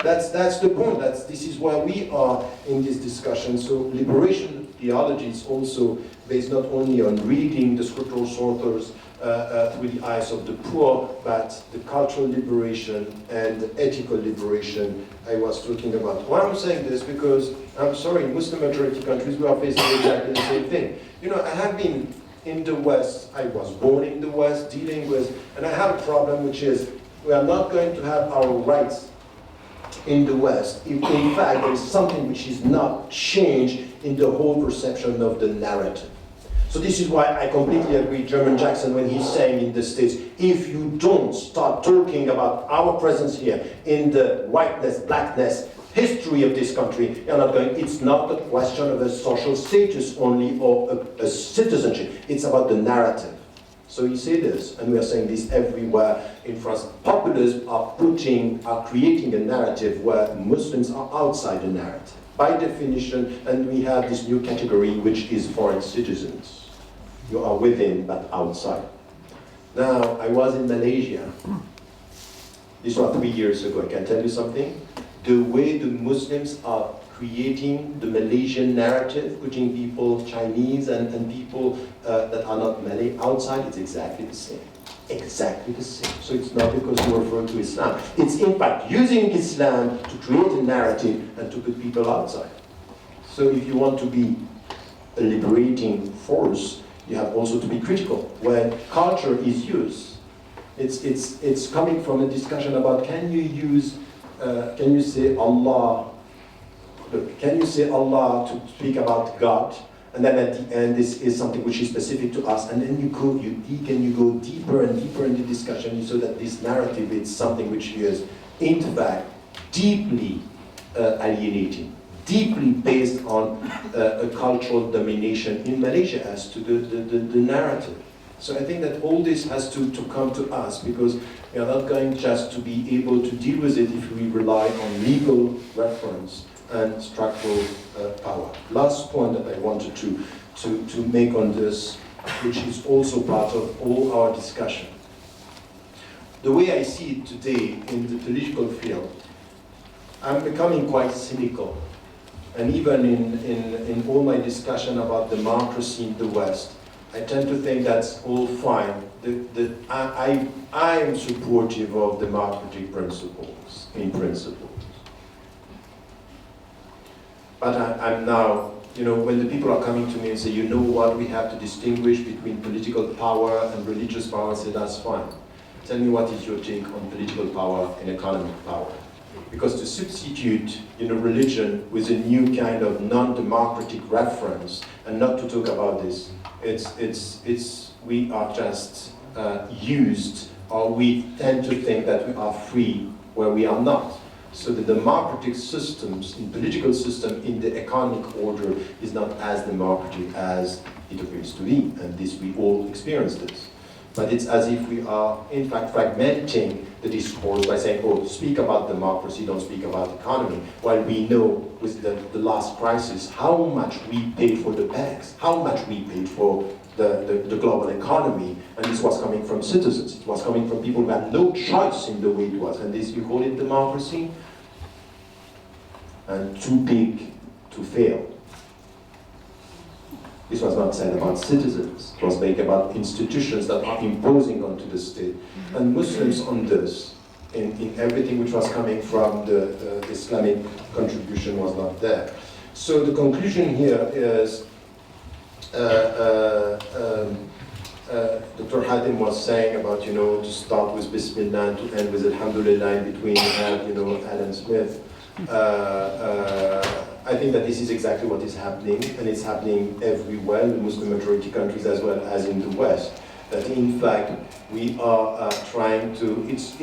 That's the point. This is why we are in this discussion. So liberation theology is also based not only on reading the scriptural sources through the eyes of the poor, but the cultural liberation and the ethical liberation I was talking about. Why I'm saying this? Because, I'm sorry, in Muslim majority countries we are facing exactly the same thing. You know, I have been in the West, I was born in the West, dealing with, and I have a problem which is, we are not going to have our rights in the West if in fact there is something which is not changed in the whole perception of the narrative. So this is why I completely agree with German Jackson when he's saying in the States, if you don't start talking about our presence here in the whiteness, blackness, history of this country, you're not going, it's not a question of a social status only or a citizenship, it's about the narrative. So you say this, and we are saying this everywhere in France. Populists are creating a narrative where Muslims are outside the narrative, by definition, and we have this new category which is foreign citizens. You are within, but outside. Now, I was in Malaysia. This was 3 years ago. I can tell you something. The way the Muslims are creating the Malaysian narrative, putting people, Chinese and people that are not Malay outside, it's exactly the same. Exactly the same. So it's not because you refer to Islam. It's in fact using Islam to create a narrative and to put people outside. So if you want to be a liberating force, you have also to be critical. When culture is used, it's coming from a discussion about can you say Allah to speak about God, and then at the end this is something which is specific to us, and then you go deeper and deeper in the discussion, so that this narrative is something which is in fact deeply alienating, deeply based on a cultural domination in Malaysia as to the narrative. So I think that all this has to come to us, because we are not going just to be able to deal with it if we rely on legal reference and structural power. Last point that I wanted to make on this, which is also part of all our discussion. The way I see it today in the political field, I'm becoming quite cynical. And even in all my discussion about democracy in the West, I tend to think that's all fine. I am supportive of democratic principles, in principle. But I'm now, you know, when the people are coming to me and say, you know what, we have to distinguish between political power and religious power, I say, that's fine. Tell me what is your take on political power and economic power. Because to substitute, you know, religion with a new kind of non-democratic reference and not to talk about this, we are just used, or we tend to think that we are free where we are not. So the democratic systems, in political system, in the economic order, is not as democratic as it appears to be, and this we all experience this. But it's as if we are, in fact, fragmenting the discourse by saying, oh, speak about democracy, don't speak about economy, while we know with the last crisis how much we paid for the banks, how much we paid for the global economy, and this was coming from citizens. It was coming from people who had no choice in the way it was, and this, you call it democracy? And too big to fail. This was not said about citizens. It was made about institutions that are imposing onto the state. And Muslims on this, in everything which was coming from the Islamic contribution, was not there. So the conclusion here is, Dr. Hatem was saying about, you know, to start with Bismillah and to end with Alhamdulillah, in between you have, you know, Alan Smith. I think that this is exactly what is happening, and it's happening everywhere in Muslim majority countries as well as in the West. That in fact we are trying to. It's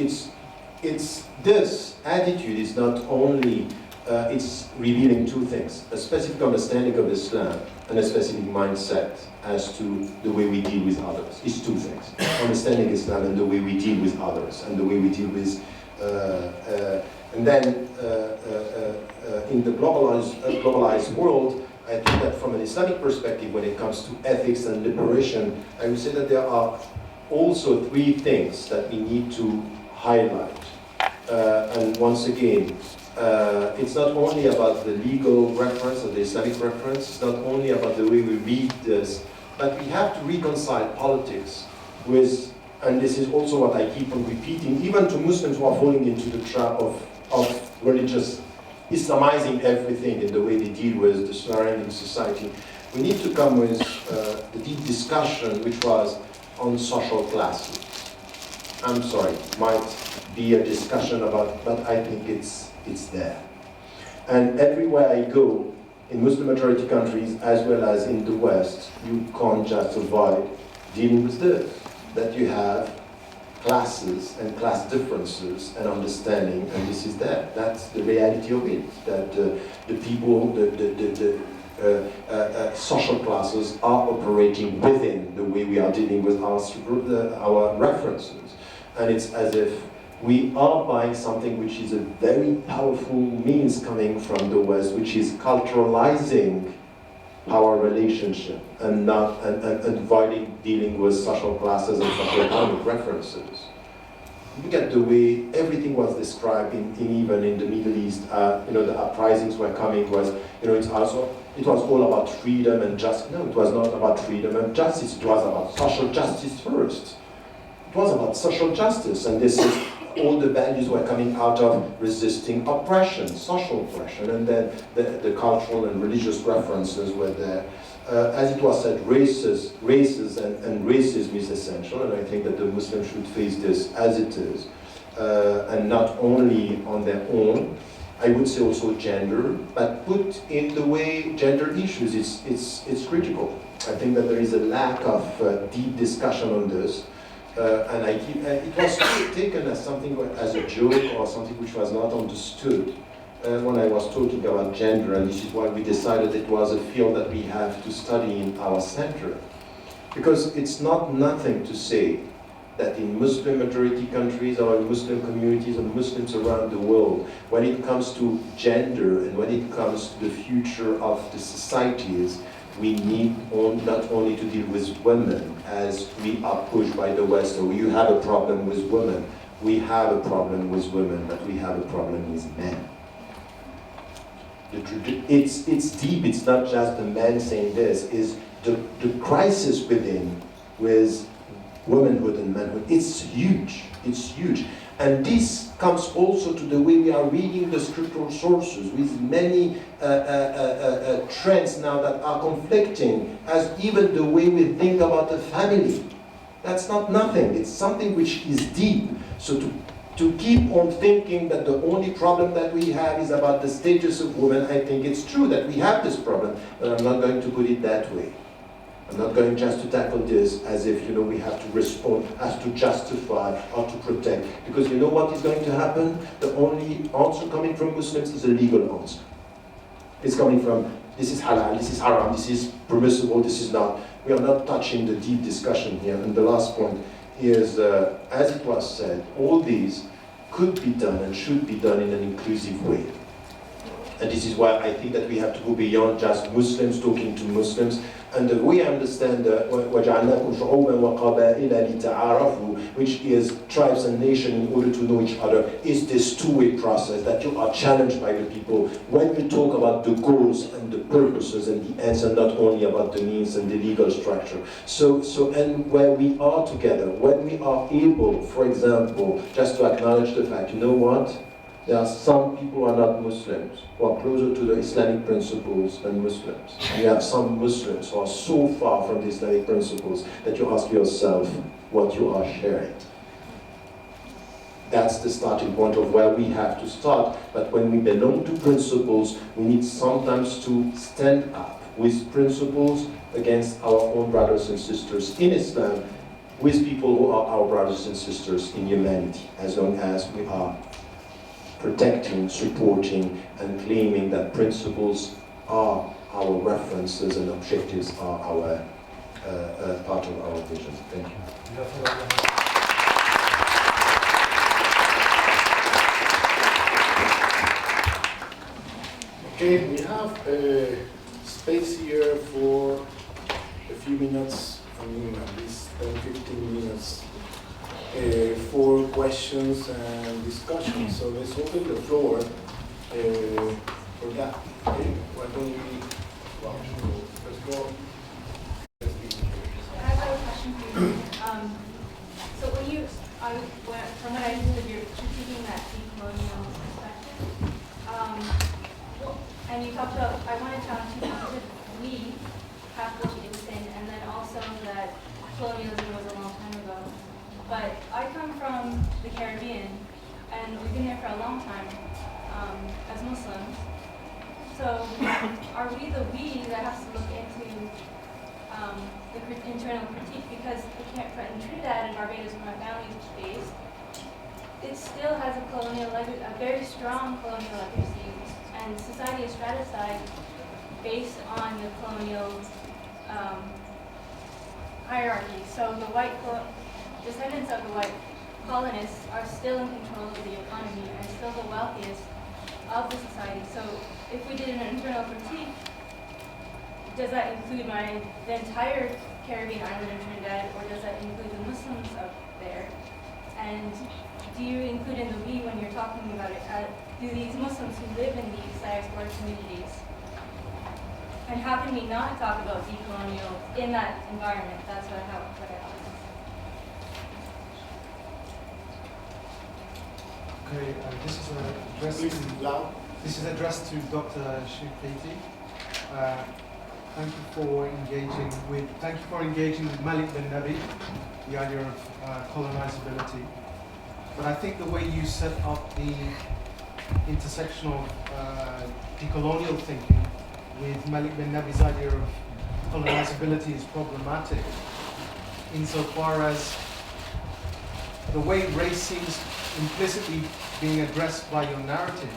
this attitude is not only it's revealing two things: a specific understanding of Islam and a specific mindset as to the way we deal with others. It's two things: understanding Islam and the way we deal with others, and the way we deal with. And then in the globalized world, I think that from an Islamic perspective, when it comes to ethics and liberation, I would say that there are also three things that we need to highlight. And once again, it's not only about the legal reference or the Islamic reference, it's not only about the way we read this, but we have to reconcile politics with, and this is also what I keep on repeating, even to Muslims who are falling into the trap of religious Islamizing everything in the way they deal with the surrounding society. We need to come with the deep discussion which was on social classes. I'm sorry, it might be a discussion about, but I think it's there. And everywhere I go, in Muslim majority countries as well as in the West, you can't just avoid dealing with this. That you have classes and class differences and understanding, and this is there. That's the reality of it. That the people, social classes are operating within the way we are dealing with our references. And it's as if we are buying something which is a very powerful means coming from the West, which is culturalizing our relationship and not and avoiding dealing with social classes and social economic references. Look at the way everything was described even in the Middle East. You know, the uprisings were coming was, you know, it was all about freedom and justice. No, it was not about freedom and justice. It was about social justice first. It was about social justice, and this is all the values were coming out of resisting oppression, social oppression, and then the cultural and religious references were there. As it was said, races and racism is essential, and I think that the Muslims should face this as it is, and not only on their own. I would say also gender, but put in the way gender issues, it's critical. I think that there is a lack of deep discussion on this. And it was taken as something, as a joke or something which was not understood. when I was talking about gender, and this is why we decided it was a field that we have to study in our center. Because it's not nothing to say that in Muslim majority countries or in Muslim communities and Muslims around the world, when it comes to gender and when it comes to the future of the societies, we need not only to deal with women as we are pushed by the West, or you have a problem with women. We have a problem with women, but we have a problem with men. It's deep, it's not just a man saying this, is the crisis within with womanhood and manhood. It's huge, it's huge. And this comes also to the way we are reading the scriptural sources with many trends now that are conflicting, as even the way we think about the family. That's not nothing, it's something which is deep. So to keep on thinking that the only problem that we have is about the status of women, I think it's true that we have this problem, but I'm not going to put it that way. I'm not going just to tackle this as if, we have to respond, have to justify or to protect. Because you know what is going to happen? The only answer coming from Muslims is a legal answer. It's coming from, this is halal, this is haram, this is permissible, this is not. We are not touching the deep discussion here. And the last point is, as it was said, all these could be done and should be done in an inclusive way. And this is why I think that we have to go beyond just Muslims talking to Muslims. And the way I understand وَجَعَلْنَاكُمْ شُعُوبًا وَقَبَائِلَ لِتَعَارَفُوا, which is tribes and nations in order to know each other, is this two-way process that you are challenged by the people when you talk about the goals and the purposes and the ends, and not only about the means and the legal structure. And where we are together, when we are able, for example, just to acknowledge the fact, you know what? There are some people who are not Muslims, who are closer to the Islamic principles than Muslims. And you have some Muslims who are so far from the Islamic principles that you ask yourself what you are sharing. That's the starting point of where we have to start. But when we belong to principles, we need sometimes to stand up with principles against our own brothers and sisters in Islam, with people who are our brothers and sisters in humanity, as long as we are protecting, supporting, and claiming that principles are our references and objectives are our part of our vision. Thank you. Okay, we have space here for a few minutes, at least 10-15 minutes. For questions and discussion. So let's open the floor for that. Okay, why don't we, let's go. I have a question for you. So from what I understood, you're critiquing that De-Colonial perspective. And you talked about, I wanted to ask you that we have what we sin, and then also that colonialism was a long time ago. But I come from the Caribbean, and we've been here for a long time as Muslims. So are we the we that has to look into the internal critique? Because in Trinidad and Barbados, where my family is based, it still has a very strong colonial legacy, and society is stratified based on the colonial hierarchy. So the descendants of the white colonists are still in control of the economy and still the wealthiest of the society. So if we did an internal critique, does that include the entire Caribbean island of Trinidad, or does that include the Muslims up there? And do you include in the we when you're talking about it, do these Muslims who live in these diasporic communities, and how can we not talk about De-Colonial in that environment? That's what I asked. Okay, this is addressed to Dr. El-Shinqiti. Thank you for engaging with Malik bin Nabi, the idea of colonizability. But I think the way you set up the intersectional decolonial thinking with Malik bin Nabi's idea of colonizability is problematic, insofar as the way race seems implicitly being addressed by your narrative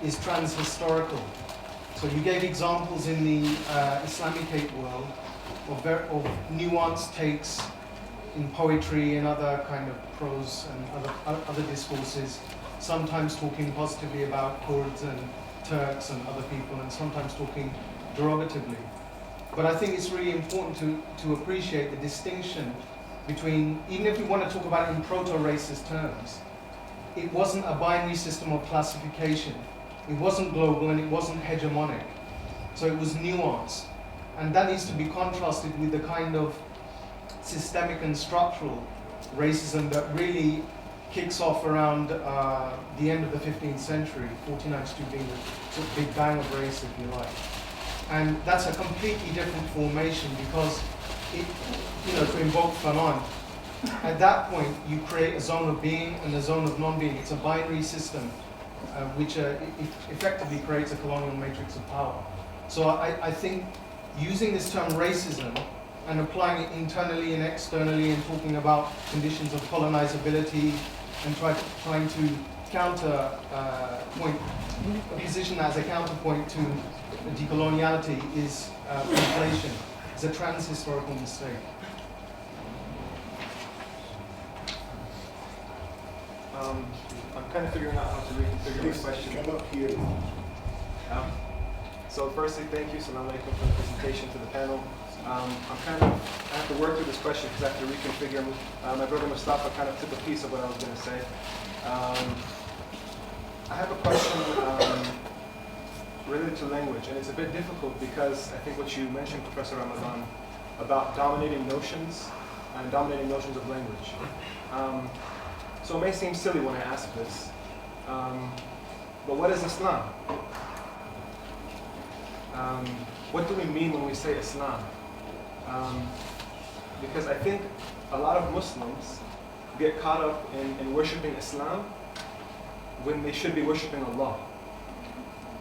is transhistorical. So you gave examples in the Islamic world of nuanced takes in poetry and other kind of prose and other discourses, sometimes talking positively about Kurds and Turks and other people, and sometimes talking derogatively. But I think it's really important to appreciate the distinction between, even if we want to talk about it in proto-racist terms, it wasn't a binary system of classification. It wasn't global and it wasn't hegemonic. So it was nuanced. And that needs to be contrasted with the kind of systemic and structural racism that really kicks off around the end of the 15th century, 1492 being the sort of big bang of race, if you like. And that's a completely different formation because, it, to invoke Fanon, at that point you create a zone of being and a zone of non-being. It's a binary system which effectively creates a colonial matrix of power. So I think using this term racism and applying it internally and externally and talking about conditions of colonizability and trying to position that as a counterpoint to decoloniality is inflation. It's a trans-historical mistake. I'm kind of figuring out how to reconfigure my question. Come up here. So firstly, thank you, Salam Alaikum, for the presentation to the panel. I have to work through this question because I have to reconfigure. My brother Mustafa kind of took a piece of what I was going to say. I have a question related to language, and it's a bit difficult because I think what you mentioned, Professor Ramadan, about dominating notions and dominating notions of language. So it may seem silly when I ask this, but what is Islam? What do we mean when we say Islam? Because I think a lot of Muslims get caught up in worshiping Islam when they should be worshiping Allah.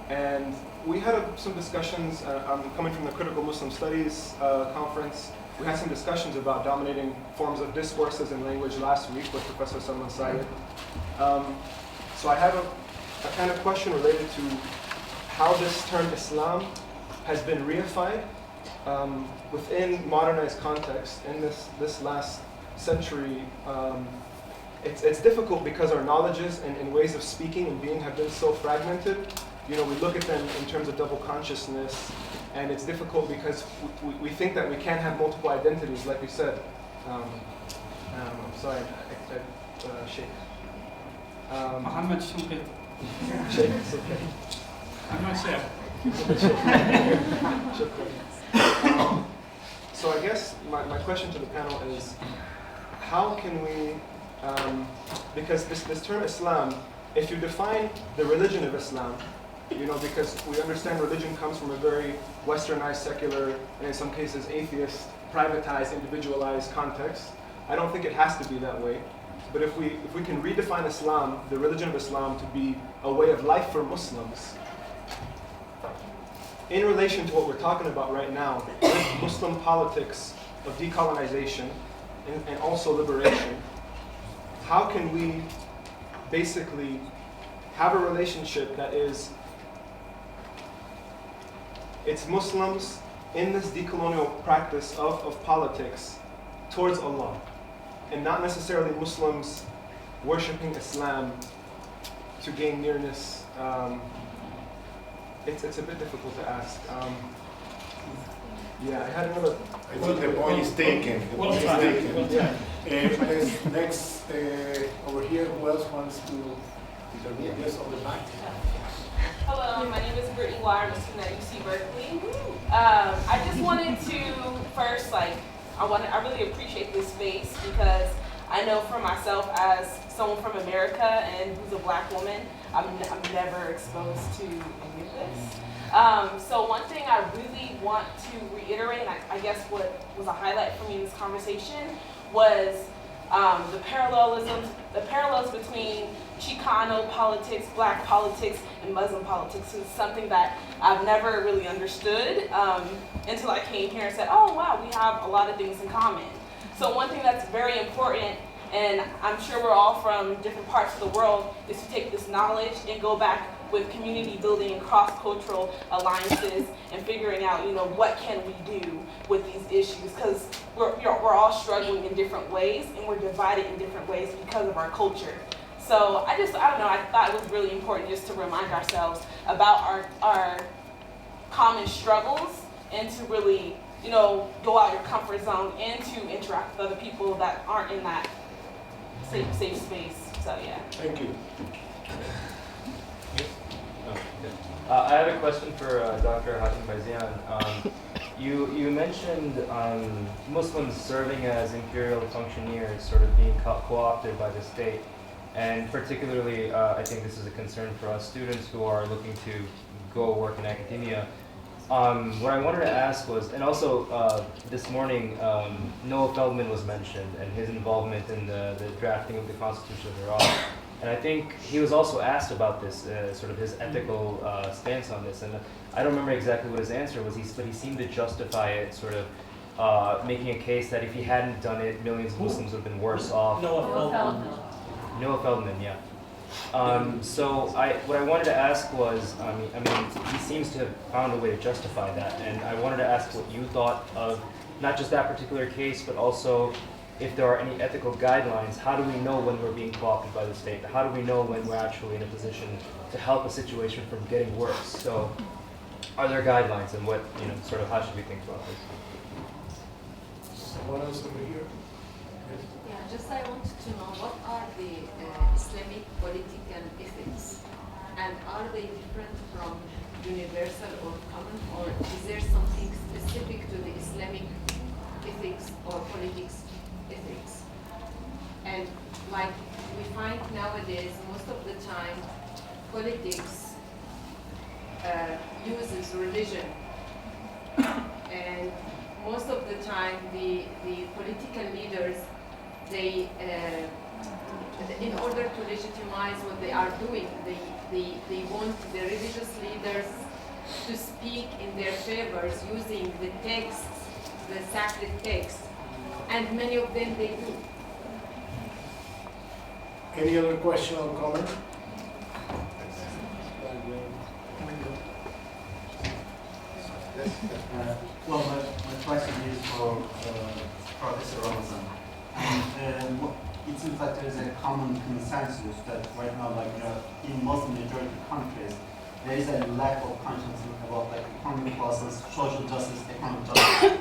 And we had some discussions, I'm coming from the Critical Muslim Studies conference. We had some discussions about dominating forms of discourses and language last week with Professor Salman Syed. So I have a kind of question related to how this term Islam has been reified within modernized context in this last century. It's difficult because our knowledges and ways of speaking and being have been so fragmented. We look at them in terms of double consciousness, and it's difficult because we think that we can't have multiple identities, like we said. I'm sorry, Sheikh. Mohamed Shinqiti. Sheikh, it's okay. I'm not sure. So I guess my question to the panel is, how can we, because this term Islam, if you define the religion of Islam, because we understand religion comes from a very westernized, secular, and in some cases atheist, privatized, individualized context. I don't think it has to be that way. But if we can redefine Islam, the religion of Islam, to be a way of life for Muslims, in relation to what we're talking about right now, Muslim politics of decolonization and also liberation, how can we basically have a relationship that is, it's Muslims in this decolonial practice of politics towards Allah, and not necessarily Muslims worshiping Islam to gain nearness. It's a bit difficult to ask. Yeah, I had another. I think the point is taken. The point is taken. Yeah. Next, over here, who else wants to intervene? Yes, on the back. Hello, my name is Brittany Wire. I'm a student at UC Berkeley. I just wanted to first, I really appreciate this space because I know for myself as someone from America and who's a black woman, I'm never exposed to any of this. So one thing I really want to reiterate, and I guess what was a highlight for me in this conversation, was the parallels between Chicano politics, black politics, and Muslim politics. Is something that I've never really understood until I came here and said, oh wow, we have a lot of things in common. So one thing that's very important, and I'm sure we're all from different parts of the world, is to take this knowledge and go back with community building and cross-cultural alliances and figuring out, what can we do with these issues? Because we're all struggling in different ways and we're divided in different ways because of our culture. So I don't know, I thought it was really important just to remind ourselves about our common struggles and to really, go out your comfort zone and to interact with other people that aren't in that safe space. So yeah. Thank you. I have a question for Dr. Hatem Bazian. You mentioned Muslims serving as imperial functionaries, sort of being co-opted by the state, and particularly, I think this is a concern for us students who are looking to go work in academia. What I wanted to ask was, and also this morning, Noah Feldman was mentioned and his involvement in the drafting of the Constitution of Iraq. And I think he was also asked about this, sort of his ethical stance on this. And I don't remember exactly what his answer was, but he seemed to justify it, sort of making a case that if he hadn't done it, millions of Muslims would have been worse off. Noah Feldman. Noah Feldman, yeah. So what I wanted to ask was, I mean, he seems to have found a way to justify that, and I wanted to ask what you thought of not just that particular case, but also if there are any ethical guidelines. How do we know when we're being co-opted by the state? How do we know when we're actually in a position to help a situation from getting worse? So, are there guidelines, and what, sort of how should we think about this? Someone else over here? Yeah, just I wanted to know what are the Islamic political ethics, and are they different from universal or common, or is there something specific to the Islamic ethics or politics ethics? And like we find nowadays, most of the time, politics uses religion, and most of the time the political leaders, they in order to legitimize what they are doing, they want the religious leaders to speak in their favors using the texts, the sacred texts, and many of them they do. Any other question or comment? Well, my question is for Professor Ramon. And it seems like there is a common consensus that right now, in Muslim majority countries, there is a lack of consciousness about economic process, social justice, economic justice.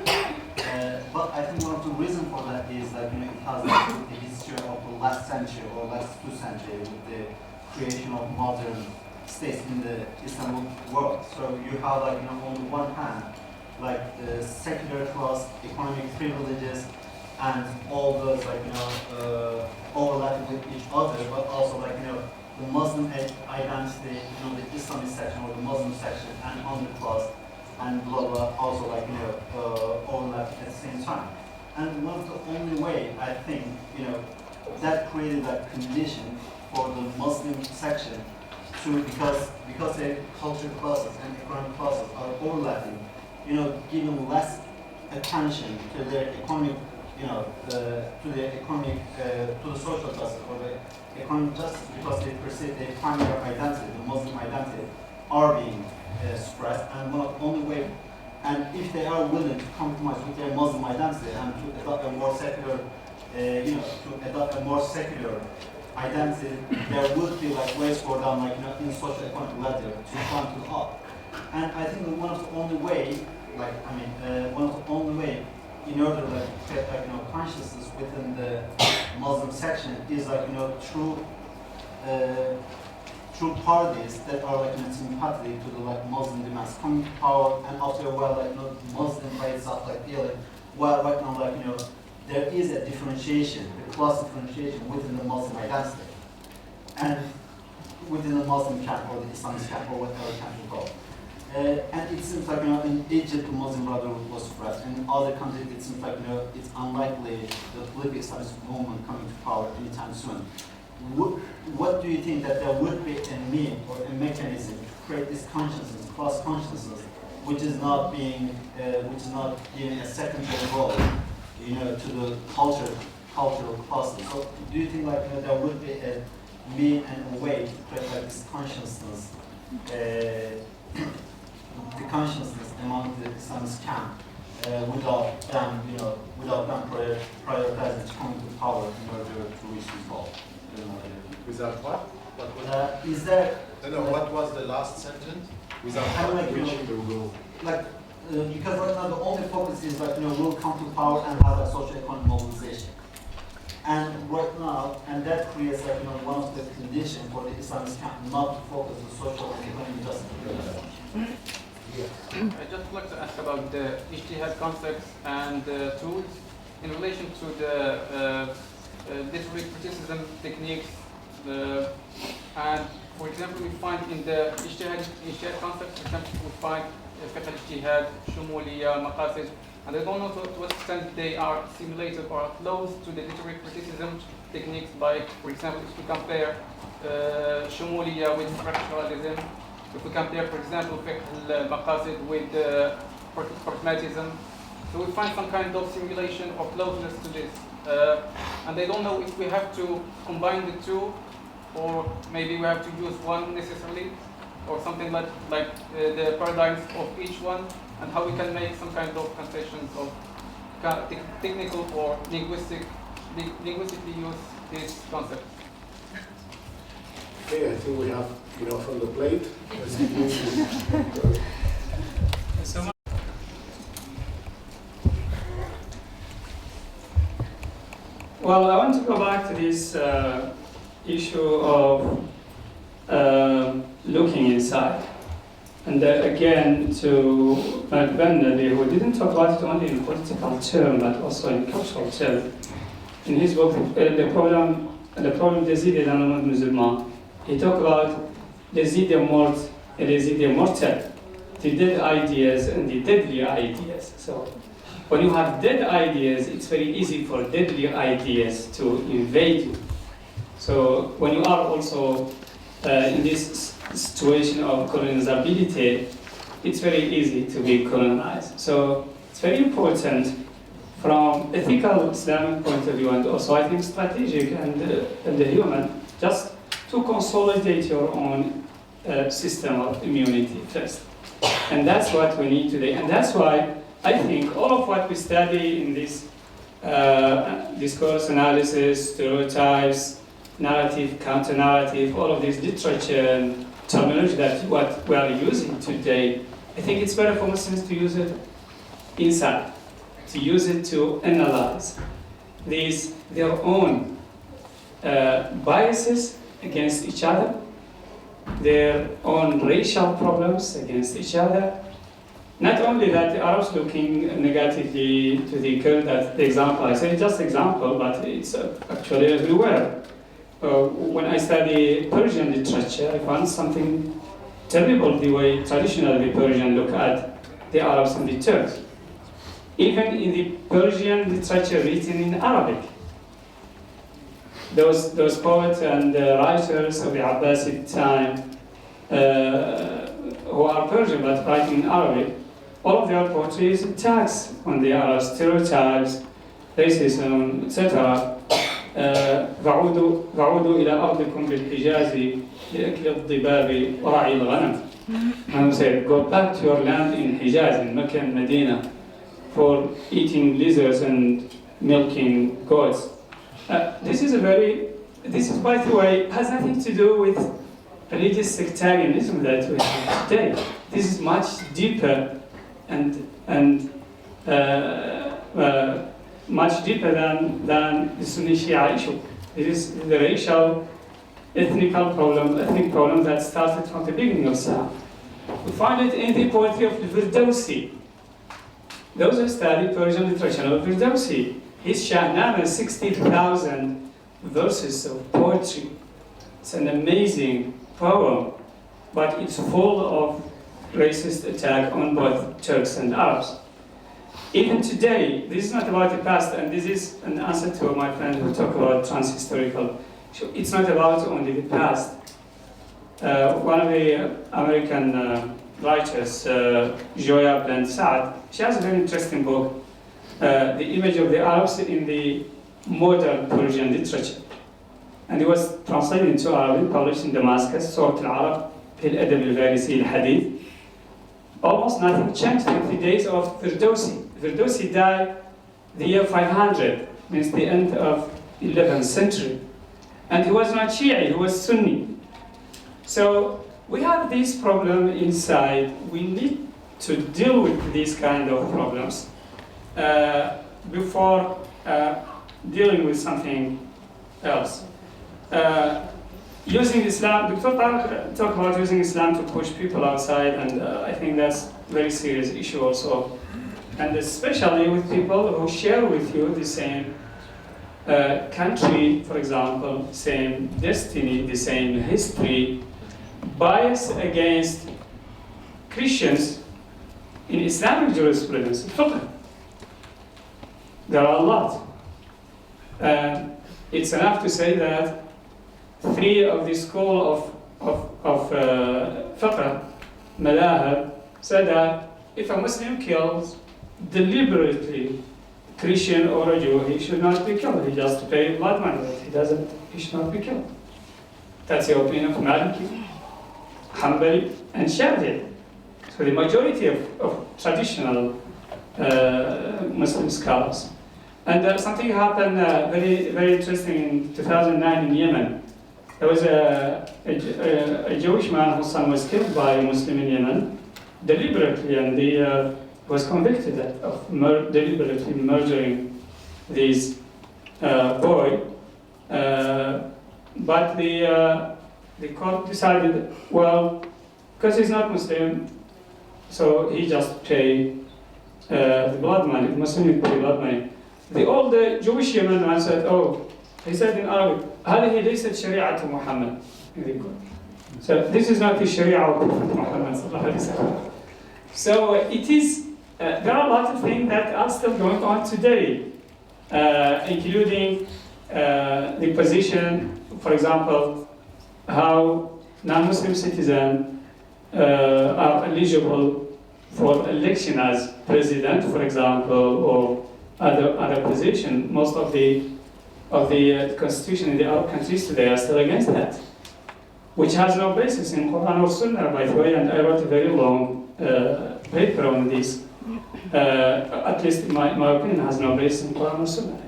But I think one of the reasons for that is it has the history of the last century or last 2 centuries with the creation of modern states in the Islamic world. So you have on the one hand, the secular class, economic privileges, and all those overlapping with each other, but also the Muslim identity, the Islamic section or the Muslim section, and underclass, and blah blah, also overlap at the same time. And one of the only way I think that created that condition for the Muslim section to because their cultural classes and economic classes are overlapping, giving less attention to their economic, to the social justice or the economic justice, because they perceive their primary identity, the Muslim identity, are being suppressed, and one of the only way, and if they are willing to compromise with their Muslim identity and to adopt a more secular, identity, there would be ways for them, in social economic ladder to climb to the top. And I think that one of the only way, one of the only way in order to create consciousness within the Muslim section is through parties that are in sympathy to the Muslim demands coming to power, and after a while Muslim by itself feeling well right now there is a differentiation, a class differentiation within the Muslim identity and within the Muslim camp or the Islamic camp or whatever camp you call. And it seems in Egypt the Muslim Brotherhood was suppressed. In other countries it seems it's unlikely the political Islamist movement coming to power anytime soon. What do you think that there would be a mean or a mechanism to create this consciousness, class consciousness, which is not giving a secondary role, to the cultural classes? So do you think there would be a mean and a way to create this consciousness the consciousness among the Islamist camp without them, prioritizing coming to power in order to reach this goal. Without what? What was Is there? No, what was the last sentence? Without reaching the goal. Because right now the only focus is we'll come to power and have a socio-economic mobilization. And right now, and that creates one of the conditions for the Islamist camp not to focus on social and economic justice. I'd just like to ask about the ijtihad concepts and tools in relation to the literary criticism techniques. And for example, we find in the ijtihad concepts, for example, we find fiqh al-ijtihad, shumuliyya, maqasid, and I don't know to what extent they are simulated or close to the literary criticism techniques. Like, for example, if we compare shumuliyya with structuralism, if we compare, for example, fiqh al-maqasid with pragmatism, so we find some kind of simulation or closeness to this. And I don't know if we have to combine the two, or maybe we have to use one necessarily, or something like the paradigms of each one, and how we can make some kind of concessions of technical or linguistically use these concepts. Okay, I think we have from the plate. Well, I want to go back to this issue of looking inside. And again, to Mohamed, who didn't talk about it only in political terms, but also in cultural terms. In his book, Le problème des idées dans le monde musulman, he talked about les idées mortes et les idées mortelles, the dead ideas and the deadly ideas. So, when you have dead ideas, it's very easy for deadly ideas to invade you. So, when you are also in this situation of colonizability, it's very easy to be colonized. So, it's very important from ethical Islamic point of view, and also I think strategic and the human, just to consolidate your own system of immunity first. And that's what we need today. And that's why I think all of what we study in this discourse analysis, stereotypes, narrative, counter-narrative, all of this literature and terminology that what we are using today, I think it's better for Muslims to use it inside, to use it to analyze their own biases against each other, their own racial problems against each other. Not only that, the Arabs looking negatively to the Kurd, that the example, I say just example, but it's actually everywhere. When I study Persian literature, I found something terrible the way traditionally the Persian look at the Arabs and the Turks. Even in the Persian literature written in Arabic, those poets and writers of the Abbasid time who are Persian but writing in Arabic, all of their poetry is attacks on the Arabs, stereotypes, racism, etc. وعودوا إلى أرضكم بالحجاز لأكل الضباب ورعي الغنم. And say, go back to your land in Hijaz, in Mecca and Medina, for eating lizards and milking goats. This is, by the way, has nothing to do with religious sectarianism that we have today. This is much deeper and much deeper than the Sunni Shia issue. This is the racial, ethnic problem that started from the beginning of Islam. We find it in the poetry of Firdawsi. Those who study Persian literature of Firdawsi, his Shahnameh, 60,000 verses of poetry. It's an amazing poem, but it's full of racist attack on both Turks and Arabs. Even today, this is not about the past, and this is an answer to my friend who talked about transhistorical. It's not about only the past. One of the American writers, Joya Bland Saad, she has a very interesting book, The Image of the Arabs in the Modern Persian Literature. And it was translated into Arabic, published in Damascus, Surat al-Arab, في الأدب الفارسي الحديث. Almost nothing changed in the days of Firdausi. Firdausi died the year 500, means the end of 11th century. And he was not Shia, he was Sunni. So we have this problem inside. We need to deal with these kind of problems before dealing with something else. Using Islam, Dr. Tariq talked about using Islam to push people outside, and I think that's a very serious issue also. And especially with people who share with you the same country, for example, same destiny, the same history. Bias against Christians in Islamic jurisprudence, there are a lot. It's enough to say that 3 of the school of fiqh, Malahib, said that if a Muslim kills deliberately Christian or a Jew, he should not be killed. He just pay blood money, but he should not be killed. That's the opinion of Maliki, Hanbali, and Shafi'i. So the majority of traditional Muslim scholars. And something happened very, very interesting in 2009 in Yemen. There was a Jewish man whose son was killed by a Muslim in Yemen, deliberately, and he was convicted of deliberately murdering this boy. But the court decided, well, because he's not Muslim, so he just paid the blood money, the Muslim pay blood money. The old Jewish Yemen man said, he said in Arabic, هذه ليست شريعة محمد. So this is not the Sharia of Prophet Muhammad. So it is, there are a lot of things that are still going on today, including the position, for example, how non-Muslim citizens are eligible for election as president, for example, or other position. Most of the constitution in the Arab countries today are still against that, which has no basis in Quran or Sunnah, by the way, and I wrote a very long paper on this. At least in my opinion, has no basis in Quran or Sunnah.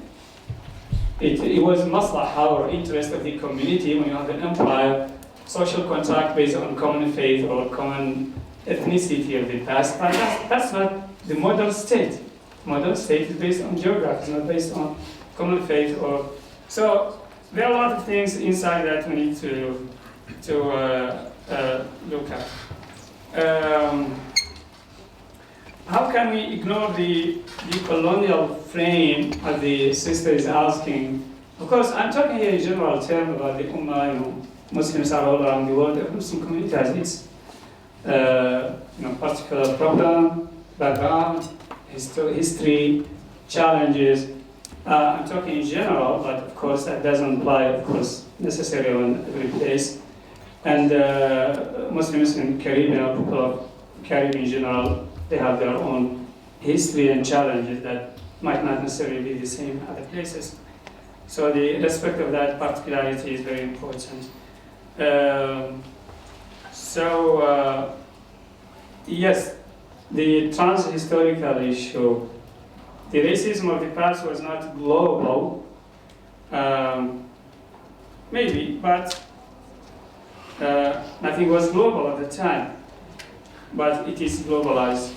It was maslahah or interest of the community when you have an empire, social contract based on common faith or common ethnicity of the past. But that's not the modern state. Modern state is based on geography, it's not based on common faith. So there are a lot of things inside that we need to look at. How can we ignore the colonial frame, as the sister is asking? Of course, I'm talking here in general terms about the Ummah. Muslims are all around the world. The Muslim community has its particular problem, background, history, challenges. I'm talking in general, but of course that doesn't apply, of course, necessarily on every place. And Muslims in Caribbean, or people of Caribbean in general, they have their own history and challenges that might not necessarily be the same in other places. So the respect of that particularity is very important. Yes, the trans-historical issue, the racism of the past was not global, maybe, but nothing was global at the time. But it is globalized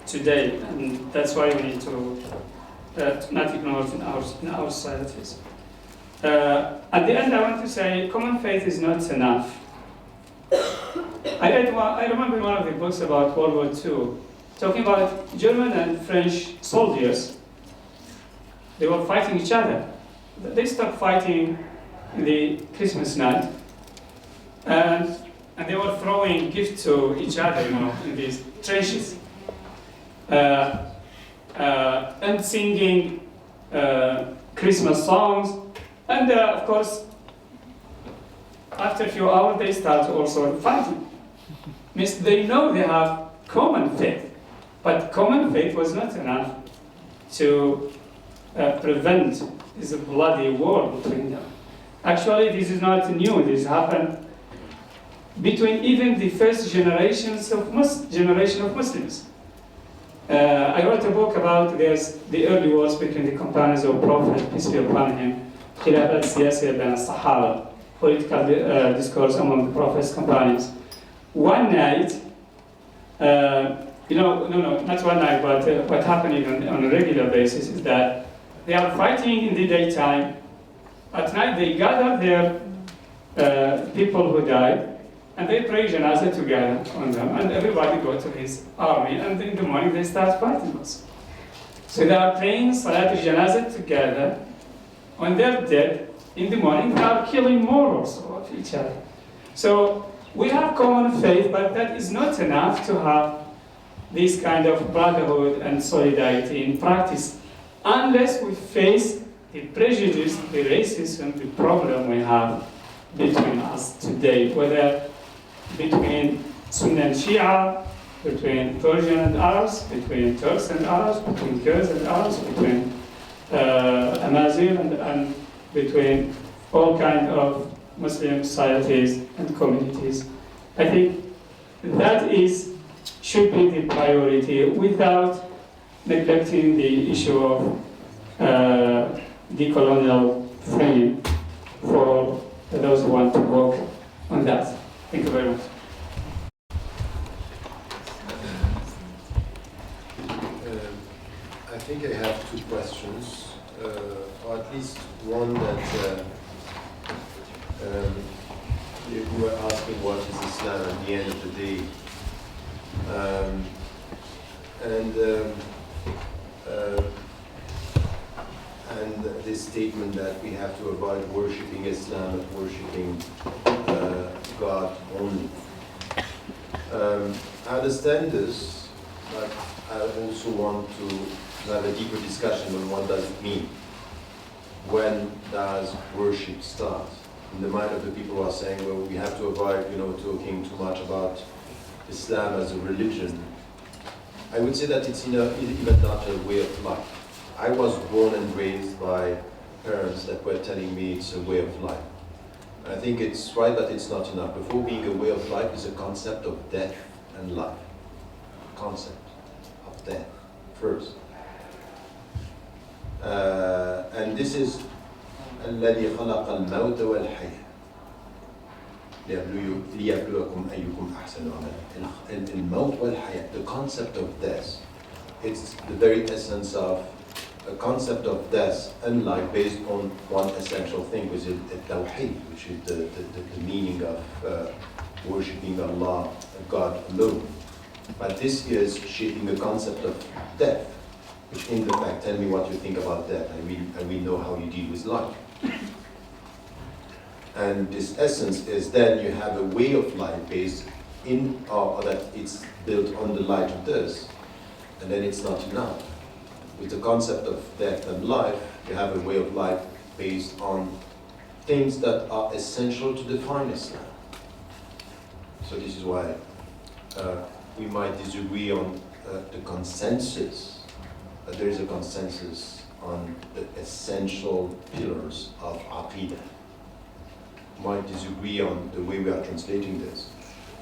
today, and that's why we need to not ignore it in our societies. At the end, I want to say common faith is not enough. I remember one of the books about World War II, talking about German and French soldiers. They were fighting each other. They stopped fighting in the Christmas night, and they were throwing gifts to each other, in these trenches, and singing Christmas songs. And of course, after a few hours, they start also fighting. Means they know they have common faith, but common faith was not enough to prevent this bloody war between them. Actually, this is not new. This happened between even the first generation of Muslims. I wrote a book about the early wars between the companions of Prophet, peace be upon him, Khilafat Siyasiyya bin al-Sahaba, political discourse among the Prophet's companions. One night, not one night, but what happened on a regular basis is that they are fighting in the daytime. At night, they gather their people who died, and they pray janazah together on them, and everybody go to his army, and in the morning they start fighting us. So they are praying salat al-janazah together. When they're dead, in the morning they are killing more also of each other. So we have common faith, but that is not enough to have this kind of brotherhood and solidarity in practice, unless we face the prejudice, the racism, the problem we have between us today, whether between Sunni and Shia, between Persian and Arabs, between Turks and Arabs, between Kurds and Arabs, between Amazigh and between all kinds of Muslim societies and communities. I think that should be the priority without neglecting the issue of De-Colonial frame for those who want to work on that. Thank you very much. I think I have two questions, or at least one that you were asking what is Islam at the end of the day. And this statement that we have to avoid worshipping Islam and worshipping God only. I understand this, but I also want to have a deeper discussion on what does it mean. When does worship start? In the mind of the people who are saying, well, we have to avoid, talking too much about Islam as a religion. I would say that it's even not a way of life. I was born and raised by parents that were telling me it's a way of life. I think it's right, but it's not enough. Before being a way of life is a concept of death and life. Concept of death first. And this is الذي خلق الموت والحياة ليبلوكم أيكم أحسن عملا. الموت والحياة, the concept of death, it's the very essence of a concept of death and life based on one essential thing, which is tawheed, which is the meaning of worshipping Allah, God alone. But this is shaping the concept of death, which in the fact, tell me what you think about death, and we know how you deal with life. And this essence is then you have a way of life based in, or that it's built on the light of this, and then it's not enough. With the concept of death and life, you have a way of life based on things that are essential to define Islam. So this is why we might disagree on the consensus, but there is a consensus on the essential pillars of Aqidah. Might disagree on the way we are translating this,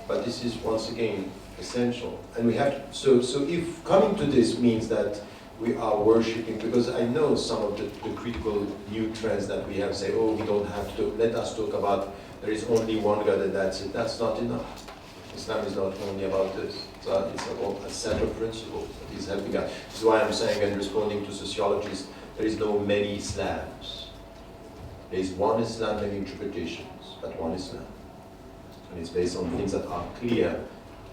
but this is once again essential. And we have to, so if coming to this means that we are worshipping, because I know some of the critical new trends that we have say, oh, we don't have to, let us talk about there is only one God and that's it. That's not enough. Islam is not only about this. So it's about a set of principles that is helping us. This is why I'm saying, and responding to sociologists, there is no many Islams. There is one Islam, many interpretations, but one Islam. And it's based on things that are clear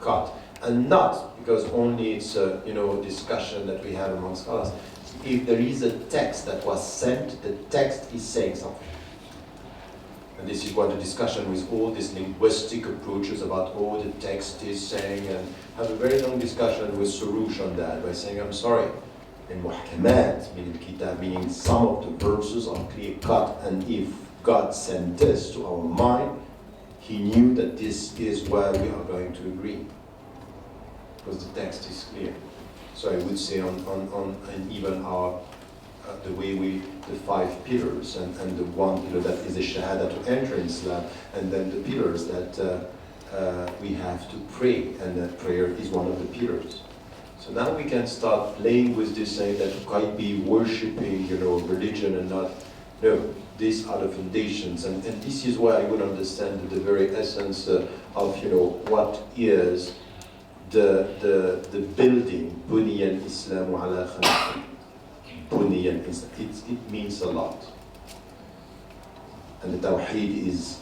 cut. And not because only it's a discussion that we have among scholars. If there is a text that was sent, the text is saying something. And this is what the discussion with all these linguistic approaches about all the text is saying, and have a very long discussion with Surush on that by saying, I'm sorry, in muhkamat, meaning kitab, meaning some of the verses are clear cut, and if God sent this to our mind, He knew that this is where we are going to agree. Because the text is clear. So I would say on and even our the way the 5 pillars and the one pillar that is a shahada to enter in Islam, and then the pillars that we have to pray, and that prayer is one of the pillars. So now we can start playing with this, saying that you can't be worshipping, religion and not. No, these are the foundations, and this is where I would understand the very essence of, what is the building. Buniya al-Islamu ala khamsin. Buniya al-Islam. It means a lot. And the Tawheed is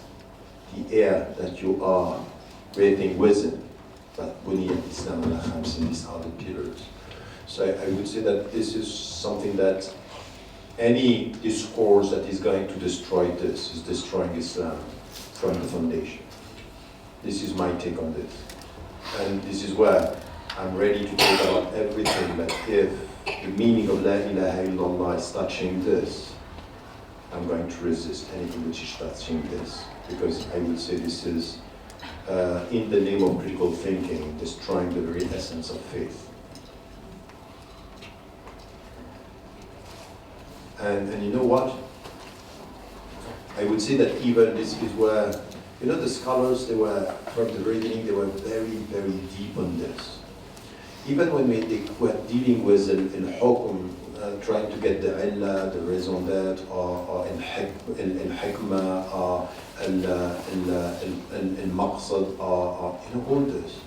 the air that you are breathing within. But Buniya al-Islam ala khamsin, these are the pillars. So I would say that this is something that any discourse that is going to destroy this is destroying Islam from the foundation. This is my take on this. And this is where I'm ready to talk about everything, but if the meaning of La ilaha illallah is touching this, I'm going to resist anything which is touching this, because I would say this is, in the name of critical thinking, destroying the very essence of faith. And you know what? I would say that even this is where, the scholars, they were, from the very beginning, they were very, very deep on this. Even when they were dealing with al-hukm, trying to get the illah, the raison d'etre, or al-hikmah, or al-maqsad, or all this.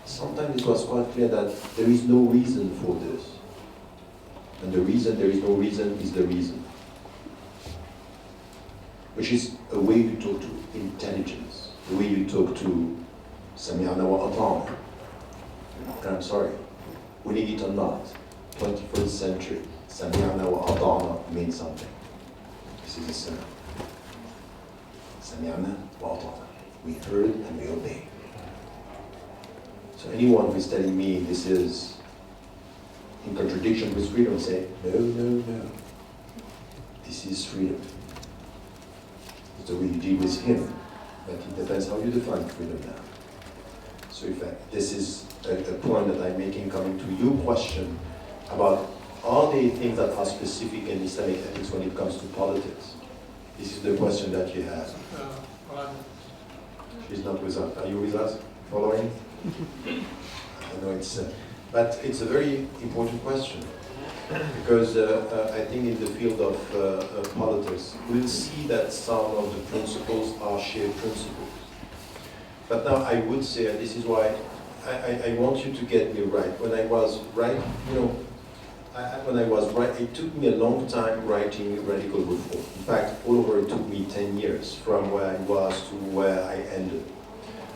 Sometimes it was quite clear that there is no reason for this. And the reason there is no reason is the reason. Which is a way you talk to intelligence, the way you talk to Sami'ana wa ata'na. And I'm sorry, winning it or not, 21st century, Sami'ana wa ata'na means something. This is a sinner. Sami'ana wa ata'na. We heard and we obey. So anyone who is telling me this is in contradiction with freedom, say, no. This is freedom. It's the way you deal with him. But it depends how you define freedom now. So in fact, this is a point that I'm making coming to your question about are there things that are specific in Islamic ethics when it comes to politics? This is the question that you have. She's not with us. Are you with us? Following? I know it's... But it's a very important question, because I think in the field of politics, we'll see that some of the principles are shared principles. But now I would say, and this is why I want you to get me right. When I was right, it took me a long time writing radical reform. In fact, all over it took me 10 years from where I was to where I ended.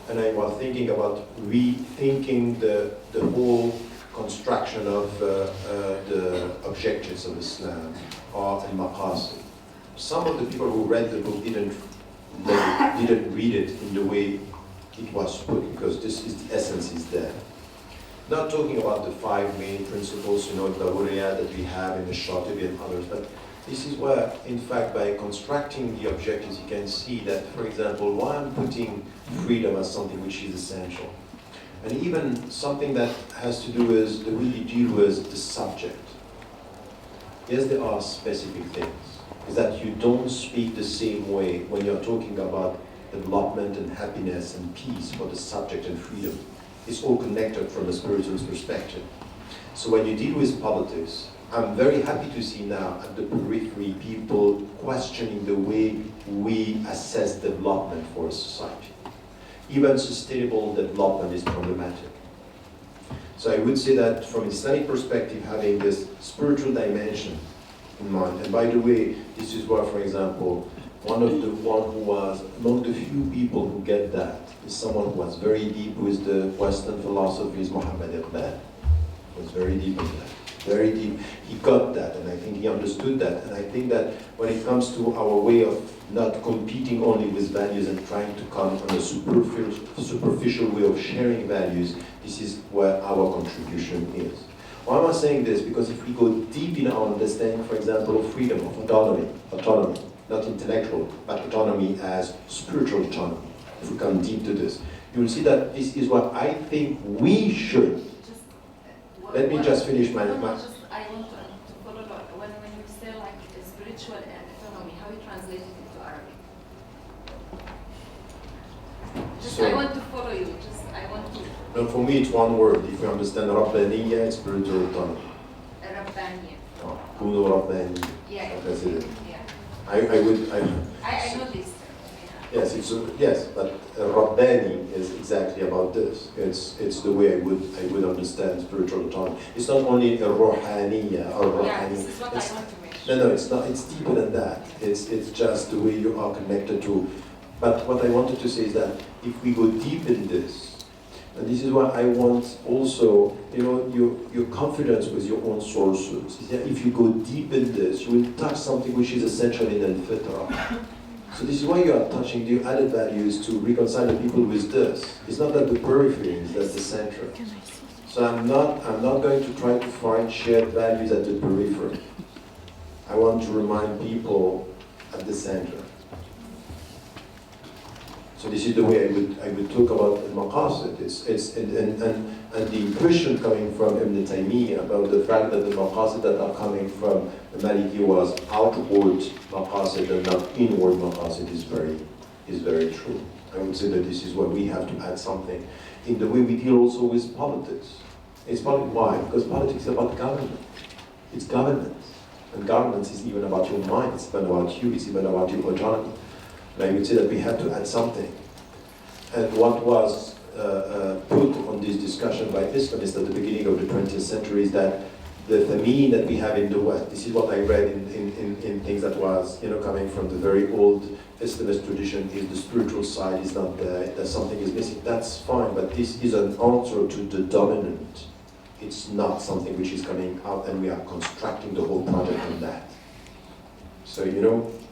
And I was thinking about rethinking the whole construction of the objectives of Islam, or al-maqasid. Some of the people who read the book didn't read it in the way it was put, because the essence is there. Not talking about the 5 main principles, the Daruriyat that we have in the Shatibi and others, but this is where, in fact, by constructing the objectives, you can see that, for example, why I'm putting freedom as something which is essential. And even something that has to do with the way you deal with the subject. Yes, there are specific things. Is that you don't speak the same way when you're talking about development and happiness and peace for the subject and freedom. It's all connected from a spiritual perspective. So when you deal with politics, I'm very happy to see now at the periphery people questioning the way we assess development for a society. Even sustainable development is problematic. So I would say that from an Islamic perspective, having this spiritual dimension in mind, and by the way, this is where, for example, one who was among the few people who get that is someone who was very deep with the Western philosophies, Mohamed was very deep in that. Very deep. He got that, and I think he understood that. And I think that when it comes to our way of not competing only with values and trying to come on a superficial way of sharing values, this is where our contribution is. Why am I saying this? Because if we go deep in our understanding, for example, of freedom, of autonomy, not intellectual, but autonomy as spiritual autonomy, if we come deep to this, you will see that this is what I think we should. Let me just finish my... I want to follow up. When you say like spiritual and autonomy, how you translate it into Arabic? Just, So- I want to follow you. Just, I want to. No, for me, it's one word. If you understand Rabbaniya, it's spiritual autonomy. Rabbaniya. Kunu Rabbani. Yeah. That's it. Yeah. I would. I know this. Yes, yes, but Rabbani is exactly about this. It's the way I would understand spiritual autonomy. It's not only a Rohaniya or Rohani. Yeah, this is what I want to mention. No, it's not. It's deeper than that. It's just the way you are connected to. But what I wanted to say is that if we go deep in this, and this is why I want also, your confidence with your own sources. Is that if you go deep in this, you will touch something which is essential in al-fitra. So this is why you are touching the added values to reconcile the people with this. It's not that the periphery, it's that the center. So I'm not going to try to find shared values at the periphery. I want to remind people at the center. So this is the way I would talk about al-maqasid. And the impression coming from Ibn Taymiyyah about the fact that the maqasid that are coming from the Maliki was outward maqasid and not inward maqasid is very true. I would say that this is why we have to add something in the way we deal also with politics. It's why? Because politics is about government. It's governance. And governance is even about your mind, it's even about you, it's even about your autonomy. And I would say that we have to add something. And what was put on this discussion by Islamists at the beginning of the 20th century is that the famine that we have in the West, this is what I read in things that was coming from the very old Islamist tradition, is the spiritual side is not there, that something is missing. That's fine, but this is an answer to the dominant. It's not something which is coming out and we are constructing the whole project on that. So,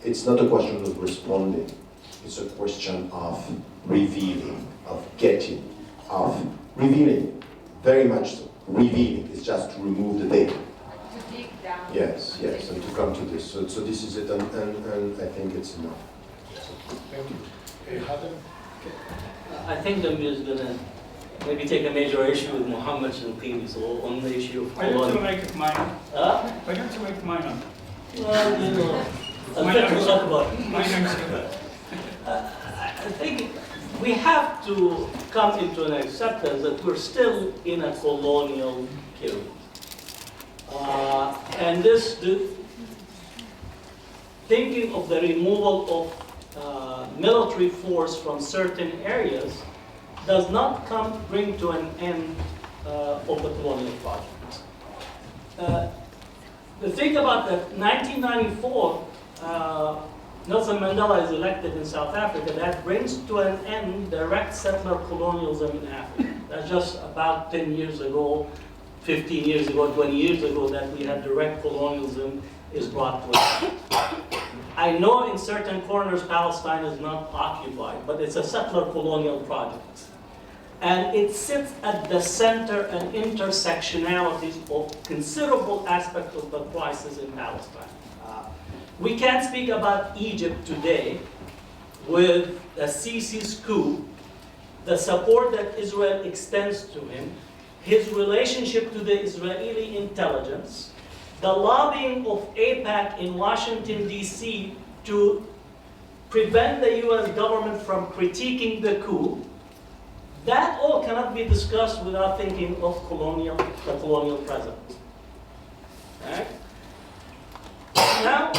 it's not a question of responding. It's a question of revealing, of getting, of revealing. Very much so. Revealing is just to remove the veil. To dig down. Yes, and to come to this. So this is it, and I think it's enough. So, thank you. Hey, Hatem? I think the Amir is going to maybe take a major issue with Mohammed's Shinqiti, so on the issue of Why don't you make it minor? Why don't you make it minor? Well, I think we have to come into an acceptance that we're still in a colonial period. And thinking of the removal of military force from certain areas does not bring to an end of the colonial project. The thing about that, 1994, Nelson Mandela is elected in South Africa. That brings to an end direct settler colonialism in Africa. That's just about 10 years ago, 15 years ago, 20 years ago that we had direct colonialism is brought to an end. I know in certain corners Palestine is not occupied, but it's a settler colonial project. And it sits at the center and intersectionalities of considerable aspects of the crisis in Palestine. We can't speak about Egypt today with the Sisi's coup, the support that Israel extends to him, his relationship to the Israeli intelligence, the lobbying of AIPAC in Washington, D.C. to prevent the U.S. government from critiquing the coup. That all cannot be discussed without thinking of the colonial present. Okay? Now,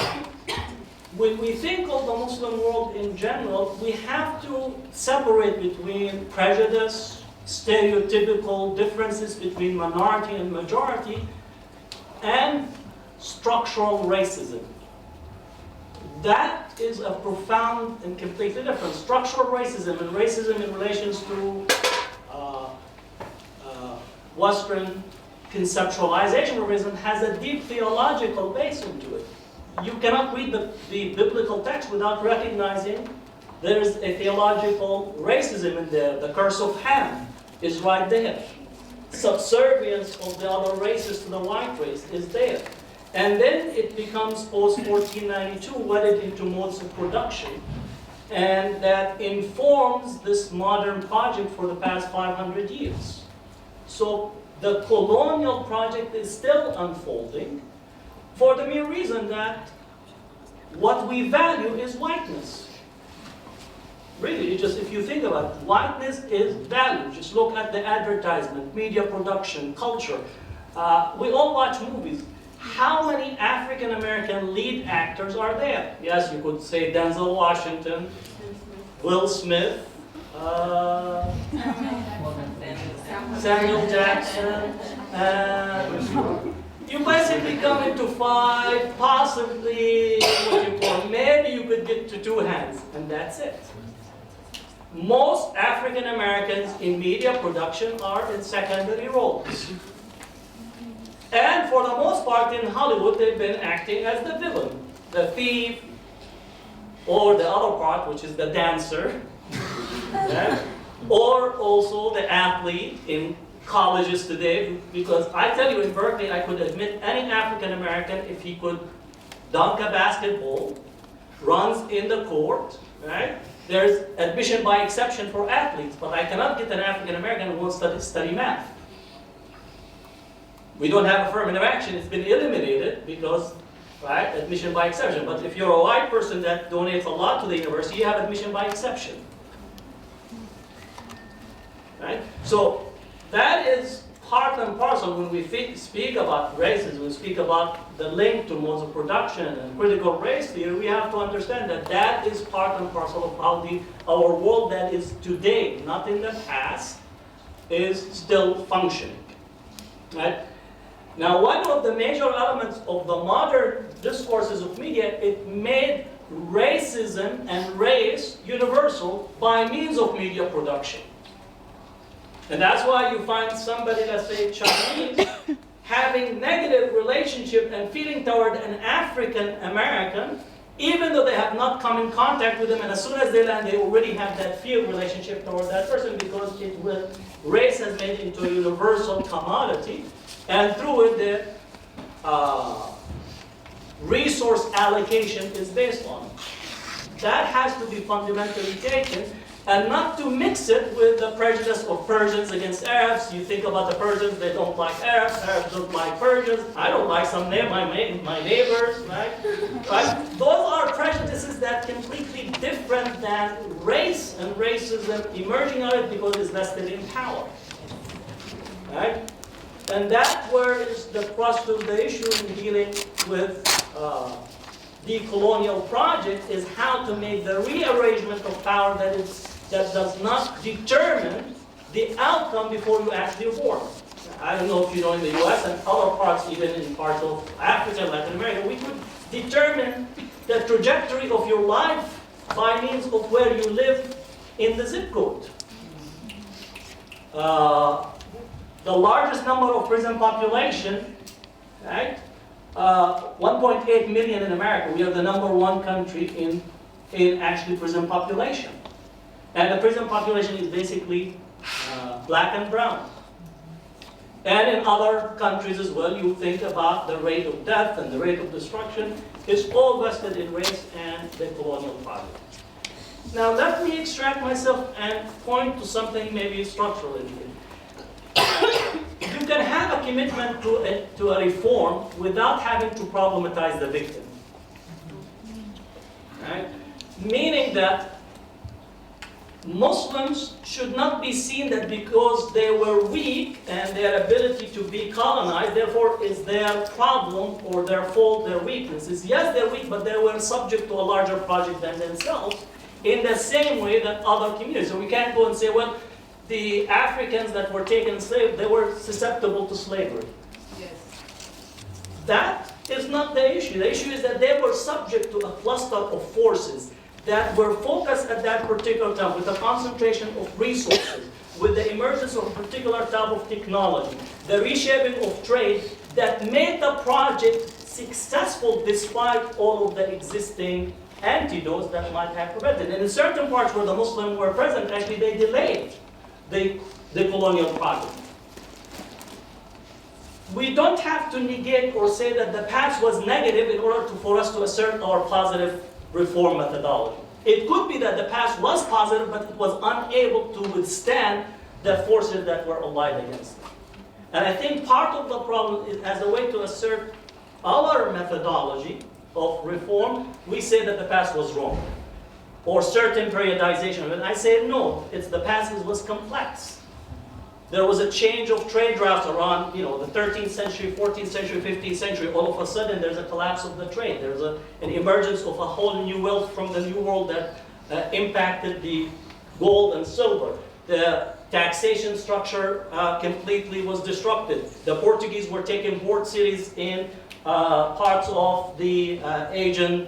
when we think of the Muslim world in general, we have to separate between prejudice, stereotypical differences between minority and majority, and structural racism. That is a profound and completely different. Structural racism and racism in relations to Western conceptualization of racism has a deep theological base into it. You cannot read the biblical text without recognizing there is a theological racism in there. The curse of Ham is right there. Subservience of the other races to the white race is there. And then it becomes post-1492, wedded into modes of production, and that informs this modern project for the past 500 years. So the colonial project is still unfolding for the mere reason that what we value is whiteness. Really, just if you think about it, whiteness is value. Just look at the advertisement, media production, culture. We all watch movies. How many African American lead actors are there? Yes, you could say Denzel Washington, Will Smith, Samuel Jackson. You basically come into 5, possibly what you call, maybe you could get to 2 hands, and that's it. Most African Americans in media production are in secondary roles. And for the most part in Hollywood, they've been acting as the villain, the thief, or the other part, which is the dancer, yeah? Or also the athlete in colleges today. Because I tell you, in Berkeley, I could admit any African American, if he could dunk a basketball, runs in the court, right? There's admission by exception for athletes, but I cannot get an African American who wants to study math. We don't have affirmative action. It's been eliminated because, right, admission by exception. But if you're a white person that donates a lot to the university, you have admission by exception. Right? So that is part and parcel when we speak about racism, we speak about the link to modes of production and critical race theory, we have to understand that that is part and parcel of how our world that is today, not in the past, is still functioning. Right? Now, one of the major elements of the modern discourses of media, it made racism and race universal by means of media production. And that's why you find somebody, let's say Chinese, having negative relationship and feeling toward an African American, even though they have not come in contact with them, and as soon as they land, they already have that fear relationship toward that person because race has made it into a universal commodity, and through it the resource allocation is based on. That has to be fundamentally taken, and not to mix it with the prejudice of Persians against Arabs. You think about the Persians, they don't like Arabs, Arabs don't like Persians, I don't like my neighbors, right? Right? Those are prejudices that are completely different than race and racism emerging out of it because it's vested in power. Right? And that's where is the crux of the issue in dealing with De-Colonial project is how to make the rearrangement of power that does not determine the outcome before you actually born. I don't know if you know in the US and other parts, even in parts of Africa and Latin America, we could determine the trajectory of your life by means of where you live in the zip code. The largest number of prison population, right? 1.8 million in America. We are the #1 country in actually prison population. And the prison population is basically black and brown. And in other countries as well, you think about the rate of death and the rate of destruction. It's all vested in race and the colonial project. Now let me extract myself and point to something maybe structural in here. You can have a commitment to a reform without having to problematize the victim. Right? Meaning that Muslims should not be seen that because they were weak and their ability to be colonized, therefore is their problem or their fault, their weaknesses. Yes, they're weak, but they were subject to a larger project than themselves in the same way that other communities. So we can't go and say, well, the Africans that were taken slave, they were susceptible to slavery. Yes. That is not the issue. The issue is that they were subject to a cluster of forces that were focused at that particular time with a concentration of resources, with the emergence of a particular type of technology, the reshaping of trade that made the project successful despite all of the existing antidotes that might have prevented. And in certain parts where the Muslims were present, actually they delayed the colonial project. We don't have to negate or say that the past was negative in order for us to assert our positive reform methodology. It could be that the past was positive, but it was unable to withstand the forces that were allied against it. And I think part of the problem is as a way to assert our methodology of reform, we say that the past was wrong. or certain periodization. And I say no, it's the past was complex. There was a change of trade routes around, the 13th century, 14th century, 15th century. All of a sudden, there's a collapse of the trade. There's an emergence of a whole new wealth from the New World that impacted the gold and silver. The taxation structure completely was disrupted. The Portuguese were taking port cities in parts of the Asian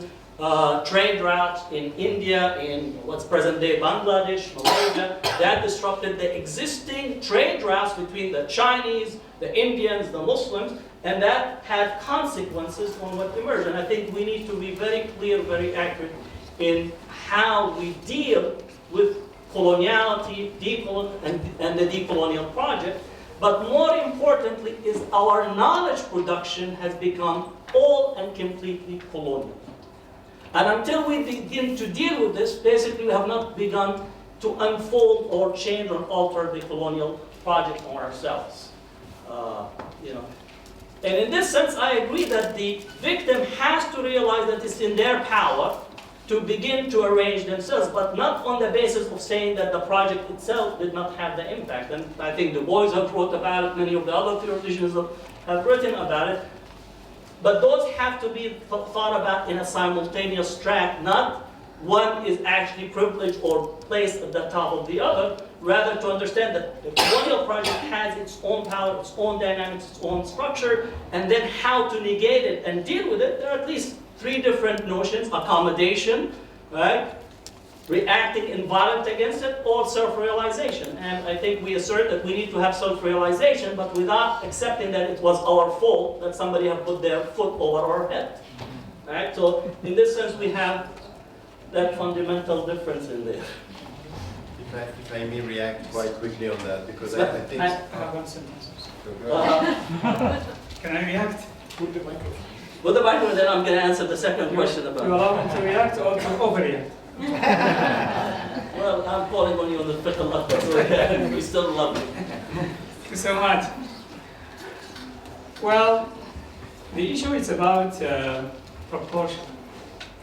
trade routes in India, in what's present-day Bangladesh, Malaysia. That disrupted the existing trade routes between the Chinese, the Indians, the Muslims, and that had consequences on what emerged. And I think we need to be very clear, very accurate in how we deal with coloniality, and the De-Colonial project. But more importantly is our knowledge production has become all and completely colonial. And until we begin to deal with this, basically we have not begun to unfold or change or alter the colonial project on ourselves. And in this sense, I agree that the victim has to realize that it's in their power to begin to arrange themselves, but not on the basis of saying that the project itself did not have the impact. And I think Du Bois have wrote about it, many of the other theologians have written about it. But those have to be thought about in a simultaneous track, not one is actually privileged or placed at the top of the other, rather to understand that the colonial project has its own power, its own dynamics, its own structure, and then how to negate it and deal with it. There are at least three different notions: accommodation, right? Reacting in violence against it, or self-realization. And I think we assert that we need to have self-realization, but without accepting that it was our fault that somebody had put their foot over our head. Right? So in this sense, we have that fundamental difference in there. If I may react quite quickly on that, because I think... I have one sentence. Can I react? Put the microphone. With the microphone, then I'm going to answer the second question about. You allow me to react or to overreact? Well, I'm calling on you on the fiqh al-akbar, so we still love you. Thank you so much. Well, the issue is about proportion.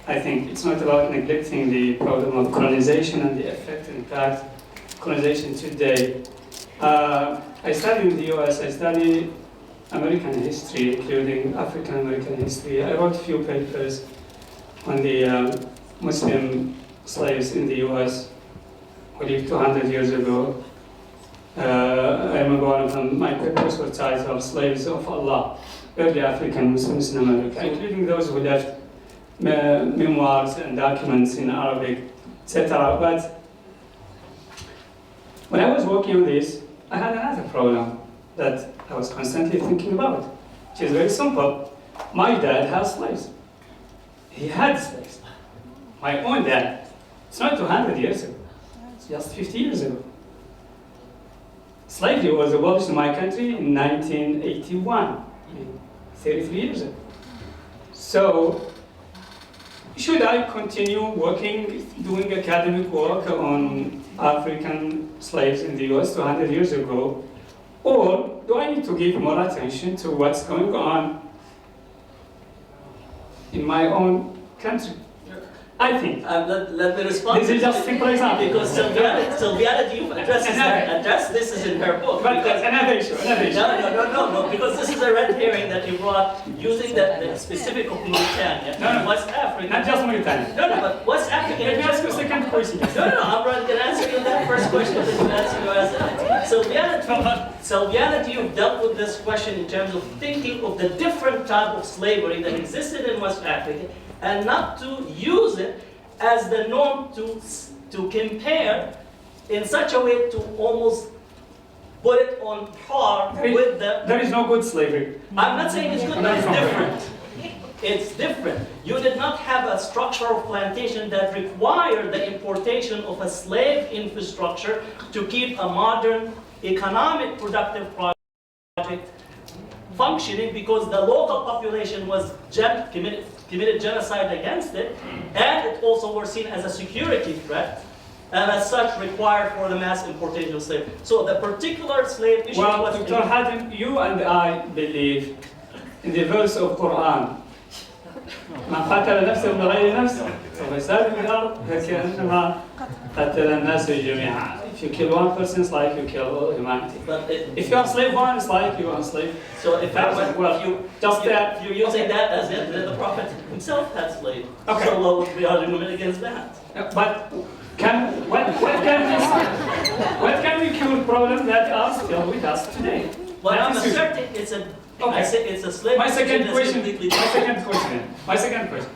I think it's not about neglecting the problem of colonization and the effect and impact colonization today. I studied in the US, I studied American history, including African American history. I wrote a few papers on the Muslim slaves in the US who lived 200 years ago. I remember one of them, my papers were titled Slaves of Allah, Early African Muslims in America, including those who left memoirs and documents in Arabic, etc. But when I was working on this, I had another problem that I was constantly thinking about, which is very simple. My dad has slaves. He had slaves. My own dad. It's not 200 years ago. It's just 50 years ago. Slavery was abolished in my country in 1981, 33 years ago. So, should I continue working, doing academic work on African slaves in the US 200 years ago, or do I need to give more attention to what's going on in my own country? I think. Let me respond. This is just a simple example. Because Sylviana, you've addressed this is in her book. But another issue. No, because this is a red herring that you brought using the specific of Mauritania, West Africa. Not just Mauritania. No, but West Africa. Let me ask you a second question. No, I'm going to answer you that first question that you answered. Sylviana, you've dealt with this question in terms of thinking of the different type of slavery that existed in West Africa, and not to use it as the norm to compare in such a way to almost put it on par with the... There is no good slavery. I'm not saying it's good, but it's different. It's different. You did not have a structure of plantation that required the importation of a slave infrastructure to keep a modern economic productive project functioning, because the local population was committed genocide against it, and it also was seen as a security threat, and as such required for the mass importation of slaves. So the particular slave issue was... Well, Dr. Hatem, you and I believe in the verse of Quran. من قتل نفسا بغير نفس ويساوي الأرض كأنما قتل الناس جميعا. If you kill one person, it's like you kill all humanity. But if you enslave one, it's like you enslave. So if you're using that as if the Prophet himself had slaves, okay. So what would be the argument against that? But what can we cure problems that are still with us today? Well, I'm asserting it's a. Okay. I say it's a slave. My second question.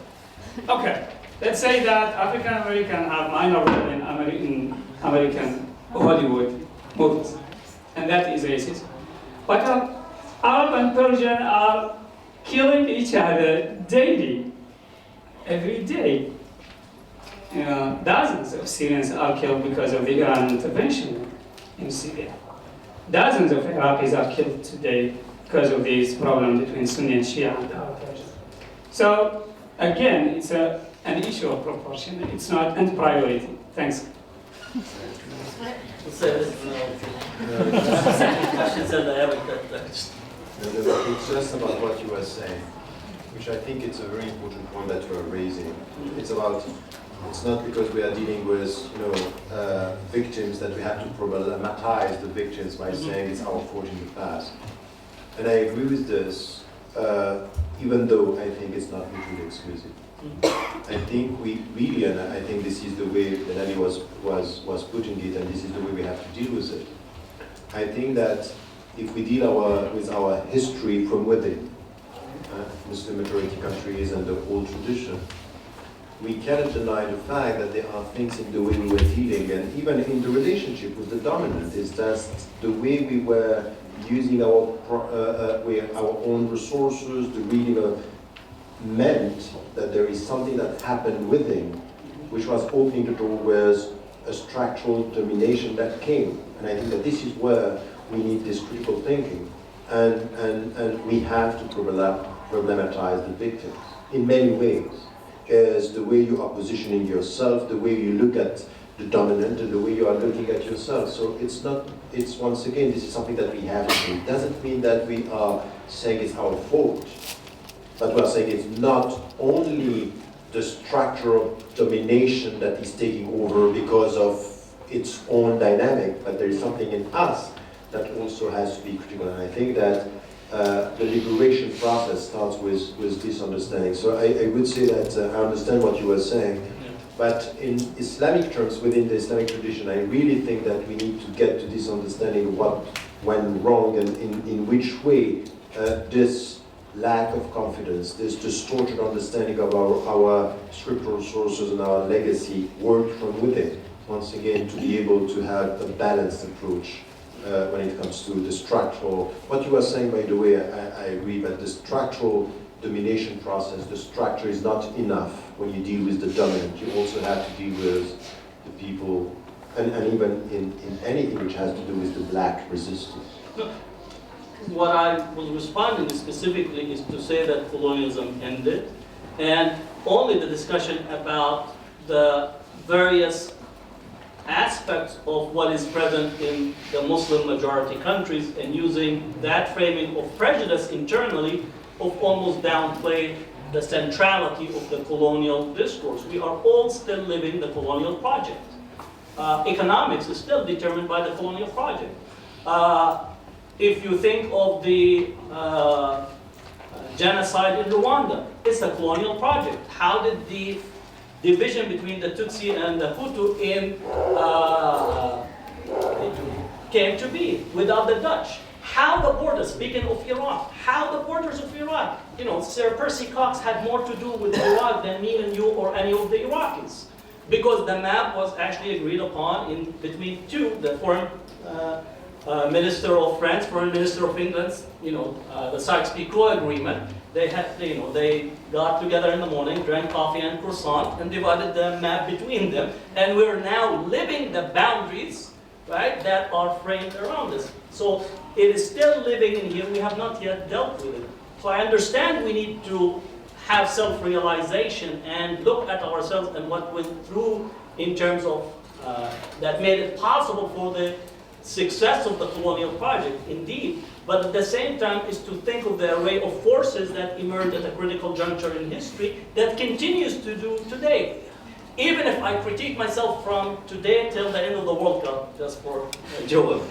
Okay. Let's say that African American have minor role in American Hollywood movies, and that is racist. But Arab and Persian are killing each other daily, every day. Dozens of Syrians are killed because of the Iran intervention in Syria. Dozens of Iraqis are killed today because of this problem between Sunni and Shia and Arab Persian. So again, it's an issue of proportion. It's not a priority. Thanks. It's just about what you were saying, which I think it's a very important point that you are raising. It's not because we are dealing with victims that we have to problematize the victims by saying it's our fault in the past. And I agree with this, even though I think it's not mutually exclusive. I think we really, and I think this is the way that Ali was putting it, and this is the way we have to deal with it. I think that if we deal with our history from within, Muslim majority countries and the old tradition, we cannot deny the fact that there are things in the way we were dealing, and even in the relationship with the dominant, is that the way we were using our own resources, the reading of meant that there is something that happened within, which was opening the door with a structural domination that came. And I think that this is where we need this critical thinking, and we have to problematize the victims in many ways. Is the way you are positioning yourself, the way you look at the dominant, and the way you are looking at yourself. So it's once again, this is something that we have to do. It doesn't mean that we are saying it's our fault, but we are saying it's not only the structure of domination that is taking over because of its own dynamic, but there is something in us that also has to be critical. And I think that the liberation process starts with this understanding. So I would say that I understand what you were saying, but in Islamic terms, within the Islamic tradition, I really think that we need to get to this understanding of what went wrong and in which way this lack of confidence, this distorted understanding of our scriptural sources and our legacy worked from within, once again, to be able to have a balanced approach when it comes to the structural, what you were saying, by the way, I agree, but the structural domination process, the structure is not enough when you deal with the dominant. You also have to deal with the people, and even in anything which has to do with the black resistance. What I was responding specifically is to say that colonialism ended, and only the discussion about the various aspects of what is present in the Muslim majority countries, and using that framing of prejudice internally of almost downplay the centrality of the colonial discourse. We are all still living the colonial project. Economics is still determined by the colonial project. If you think of the genocide in Rwanda, it's a colonial project. How did the division between the Tutsi and the Hutu came to be without the Dutch? How the borders, speaking of Iraq, how the borders of Iraq, Sir Percy Cox had more to do with Iraq than me and you or any of the Iraqis. Because the map was actually agreed upon between two, the foreign minister of France, foreign minister of England, the Sykes-Picot agreement. They had, they got together in the morning, drank coffee and croissant, and divided the map between them. And we're now living the boundaries, right, that are framed around us. So it is still living in here. We have not yet dealt with it. So I understand we need to have self-realization and look at ourselves and what went through in terms of that made it possible for the success of the colonial project, indeed. But at the same time is to think of the array of forces that emerged at a critical juncture in history that continues to do today. even if I critique myself from today till the end of the World Cup, just for Joel,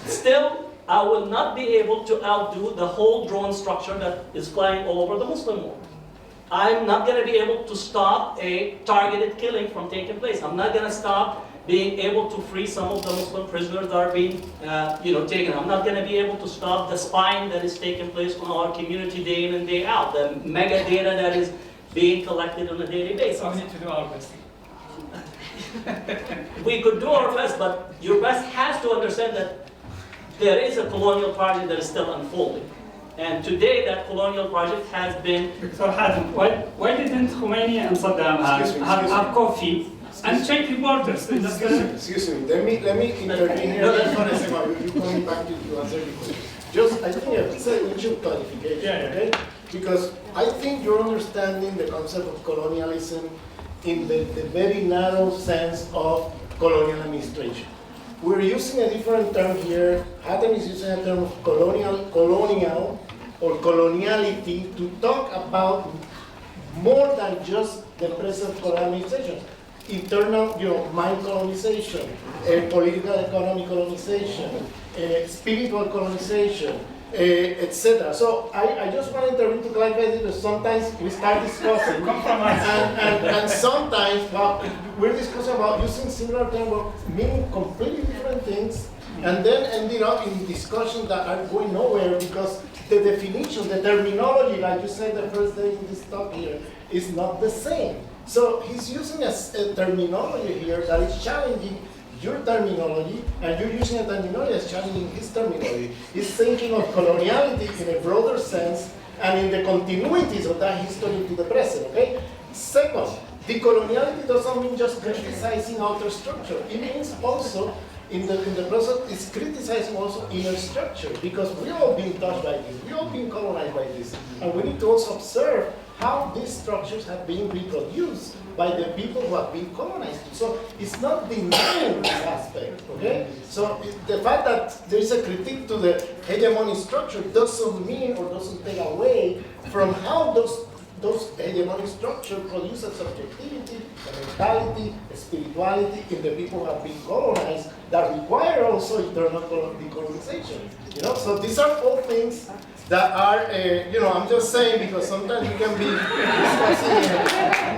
still I will not be able to outdo the whole drone structure that is flying all over the Muslim world. I'm not going to be able to stop a targeted killing from taking place. I'm not going to stop being able to free some of the Muslim prisoners that are being taken. I'm not going to be able to stop the spying that is taking place on our community day in and day out, the mega data that is being collected on a daily basis. So we need to do our best. We could do our best, but your best has to understand that there is a colonial project that is still unfolding. And today that colonial project has been... Dr. Hatem, why didn't Khomeini and Saddam have coffee and check the borders? Excuse me, let me intervene here. Just for a second, you're coming back to answer the question. Just, I think it's an issue of clarification, okay? Because I think you're understanding the concept of colonialism in the very narrow sense of colonial administration. We're using a different term here. Hatem is using a term of colonial or coloniality to talk about more than just the present colonial administration. Internal, mind colonization, political economy colonization, spiritual colonization, etc. So I just want to intervene to clarify this, because sometimes we start discussing, and sometimes we're discussing about using similar terms, meaning completely different things, and then ending up in discussions that are going nowhere because the definition, the terminology, like you said the first day in this talk here, is not the same. So he's using a terminology here that is challenging your terminology, and you're using a terminology that's challenging his terminology. He's thinking of coloniality in a broader sense and in the continuities of that history to the present, okay? Second, decoloniality doesn't mean just criticizing outer structure. It means also, in the process, it's criticizing also inner structure, because we've all been touched by this, we've all been colonized by this, and we need to also observe how these structures have been reproduced by the people who have been colonized. So it's not denying this aspect, okay? So the fact that there is a critique to the hegemonic structure doesn't mean or doesn't take away from how those hegemonic structures produce a subjectivity, a mentality, a spirituality in the people who have been colonized that require also internal decolonization. So these are all things that are, I'm just saying because sometimes you can be discussing.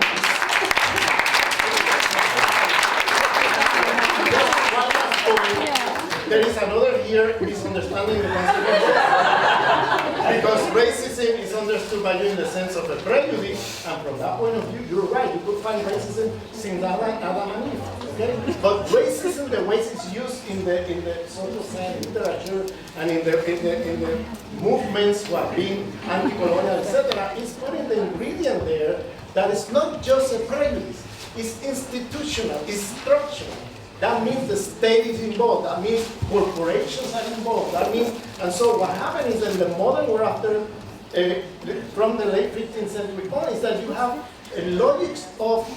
There is another here misunderstanding the consequences. Because racism is understood by you in the sense of a prejudice, and from that point of view, you're right. You could find racism since Adam and Eve, okay? But racism, the way it's used in the social science literature and in the movements who have been anti-colonial, etc., is putting the ingredient there that is not just a prejudice. It's institutional. It's structural. That means the state is involved. That means corporations are involved. That means, and so what happened is in the modern world after, from the late 15th century on, is that you have a logic of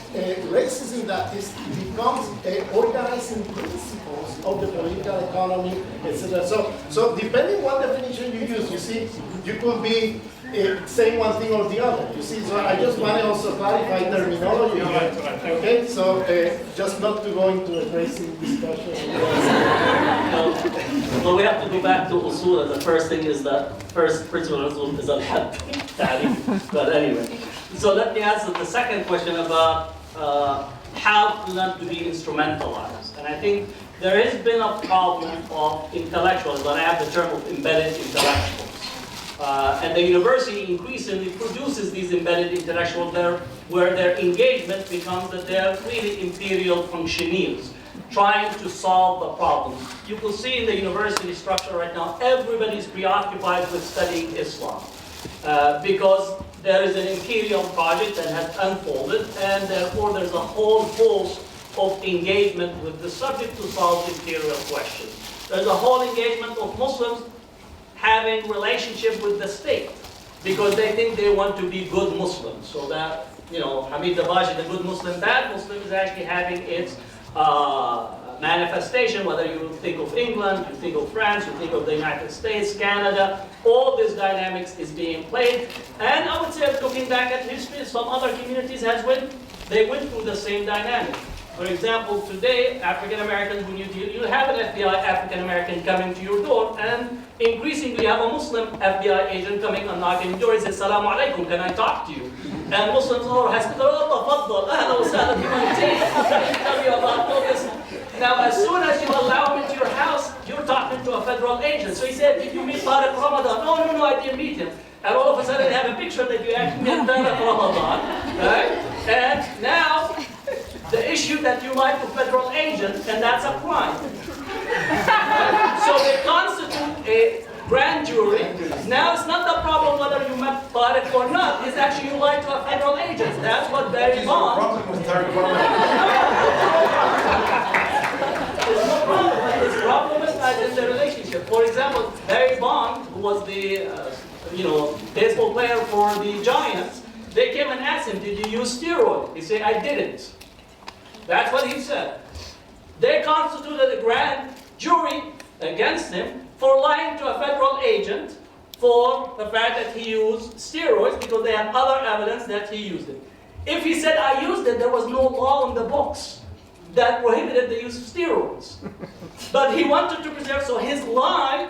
racism that becomes organizing principles of the political economy, etc. So depending what definition you use, you see, you could be saying one thing or the other. You see, so I just want to also clarify terminology. Okay, so just not to go into a crazy discussion. Well, we have to go back to usul. The first thing is that first principle of usul is al-had, Tariq. But anyway, so let me answer the second question about how not to be instrumentalized. And I think there has been a problem of intellectuals, and I have the term of embedded intellectuals. And the university increasingly produces these embedded intellectuals there, where their engagement becomes that they're really imperial functionaries, trying to solve the problem. You will see in the university structure right now, everybody is preoccupied with studying Islam, because there is an imperial project that has unfolded, and therefore there's a whole host of engagement with the subject to solve imperial questions. There's a whole engagement of Muslims having relationship with the state, because they think they want to be good Muslims. So that, Hamid Dabashi, the good Muslim, bad Muslim, is actually having its manifestation, whether you think of England, you think of France, you think of the United States, Canada, all this dynamics is being played. And I would say, looking back at history, some other communities has been they went through the same dynamic. For example, today, African Americans, when you deal, you have an FBI African American coming to your door, and increasingly you have a Muslim FBI agent coming and knocking your door and says, "Salaam alaikum, can I talk to you?" And Muslims has to go, "Tafaddal, ahlan wa sahlan bima let me tell you about all this." Now, as soon as you allow him into your house, you're talking to a federal agent. So he said, "Did you meet Tariq Ramadan?" "Oh, no, I didn't meet him." And all of a sudden, they have a picture that you actually met Tariq Ramadan, right? And now, the issue that you lied to federal agents, and that's a crime. So they constitute a grand jury. Now it's not the problem whether you met Tariq or not, it's actually you lied to a federal agent. That's what Barry Bond. There's no problem. His problem is in the relationship. For example, Barry Bond, who was the baseball player for the Giants, they came and asked him, "Did you use steroids?" He said, "I didn't." That's what he said. They constituted a grand jury against him for lying to a federal agent for the fact that he used steroids because they had other evidence that he used it. If he said, "I used it," there was no law in the books that prohibited the use of steroids. But he wanted to preserve, so his lie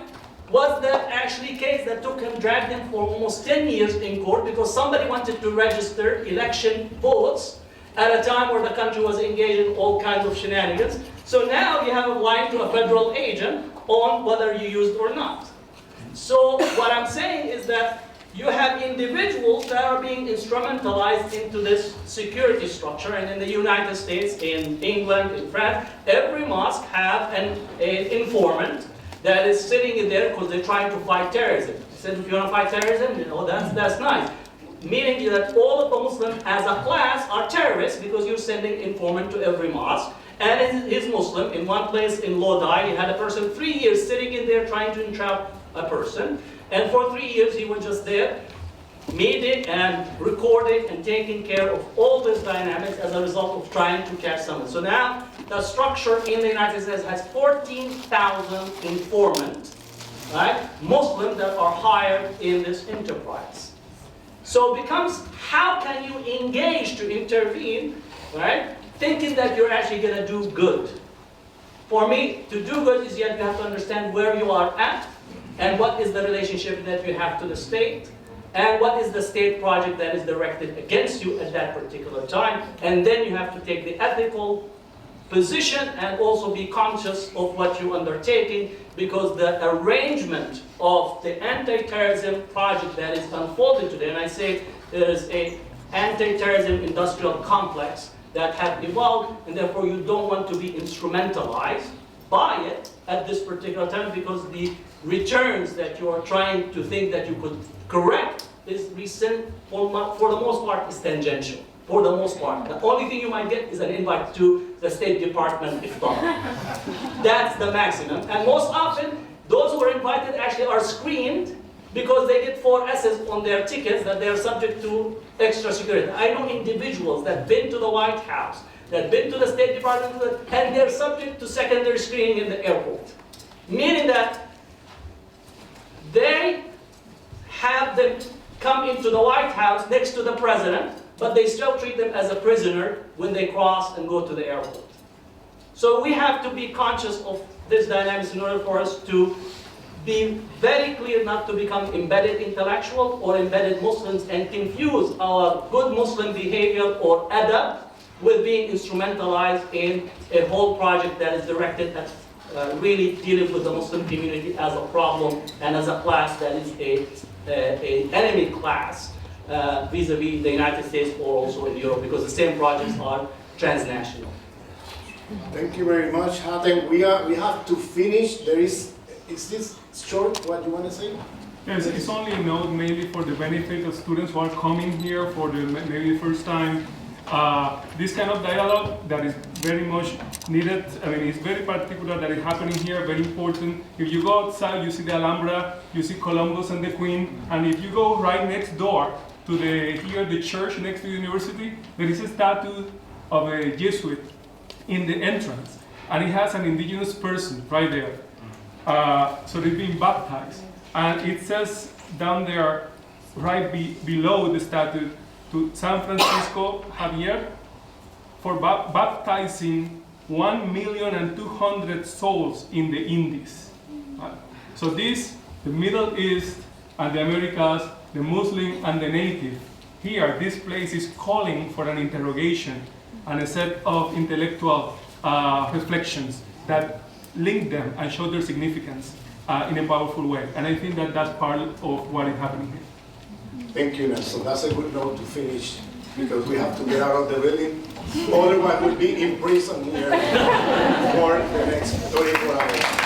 was the actually case that dragged him for almost 10 years in court because somebody wanted to register election votes at a time where the country was engaged in all kinds of shenanigans. So now you have a lie to a federal agent on whether you used or not. So what I'm saying is that you have individuals that are being instrumentalized into this security structure, and in the United States, in England, in France, every mosque have an informant that is sitting in there because they're trying to fight terrorism. He said, "If you want to fight terrorism, that's nice." Meaning that all of the Muslims as a class are terrorists because you're sending informant to every mosque. And he's Muslim. In one place in Lodi, you had a person 3 years sitting in there trying to entrap a person. And for 3 years, he was just there, meeting and recording and taking care of all this dynamics as a result of trying to catch someone. So now, the structure in the United States has 14,000 informants, right? Muslims that are hired in this enterprise. So it becomes, how can you engage to intervene, right? Thinking that you're actually going to do good. For me, to do good is you have to understand where you are at, and what is the relationship that you have to the state, and what is the state project that is directed against you at that particular time. And then you have to take the ethical position and also be conscious of what you're undertaking, because the arrangement of the anti-terrorism project that is unfolded today, and I say there is an anti-terrorism industrial complex that have evolved, and therefore you don't want to be instrumentalized by it at this particular time, because the returns that you are trying to think that you could correct is recent, for the most part, is tangential. For the most part. The only thing you might get is an invite to the State Department iftar. That's the maximum. And most often, those who are invited actually are screened because they get 4 S's on their tickets that they are subject to extra security. I know individuals that have been to the White House, that have been to the State Department, and they're subject to secondary screening in the airport. Meaning that they have them come into the White House next to the president, but they still treat them as a prisoner when they cross and go to the airport. So we have to be conscious of this dynamics in order for us to be very clear not to become embedded intellectual or embedded Muslims and confuse our good Muslim behavior or adab with being instrumentalized in a whole project that is directed at really dealing with the Muslim community as a problem and as a class that is an enemy class vis-a-vis the United States or also in Europe, because the same projects are transnational. Thank you very much, Hatem. We have to finish. Is this short what you want to say? Yes, it's only a note mainly for the benefit of students who are coming here for the maybe the first time. This kind of dialogue that is very much needed. I mean, it's very particular that it's happening here, very important. If you go outside, you see the Alhambra, you see Columbus and the Queen, and if you go right next door to the church next to the university, there is a statue of a Jesuit in the entrance, and it has an indigenous person right there. So they're being baptized, and it says down there, right below the statue, to San Francisco Javier, for baptizing 1,200,000 souls in the Indies. So this, the Middle East and the Americas, the Muslim and the native, here, this place is calling for an interrogation and a set of intellectual reflections that link them and show their significance in a powerful way. And I think that that's part of what is happening here. Thank you, Nelson. That's a good note to finish, because we have to get out of the building. Otherwise, we'll be in prison here for the next 24 hours.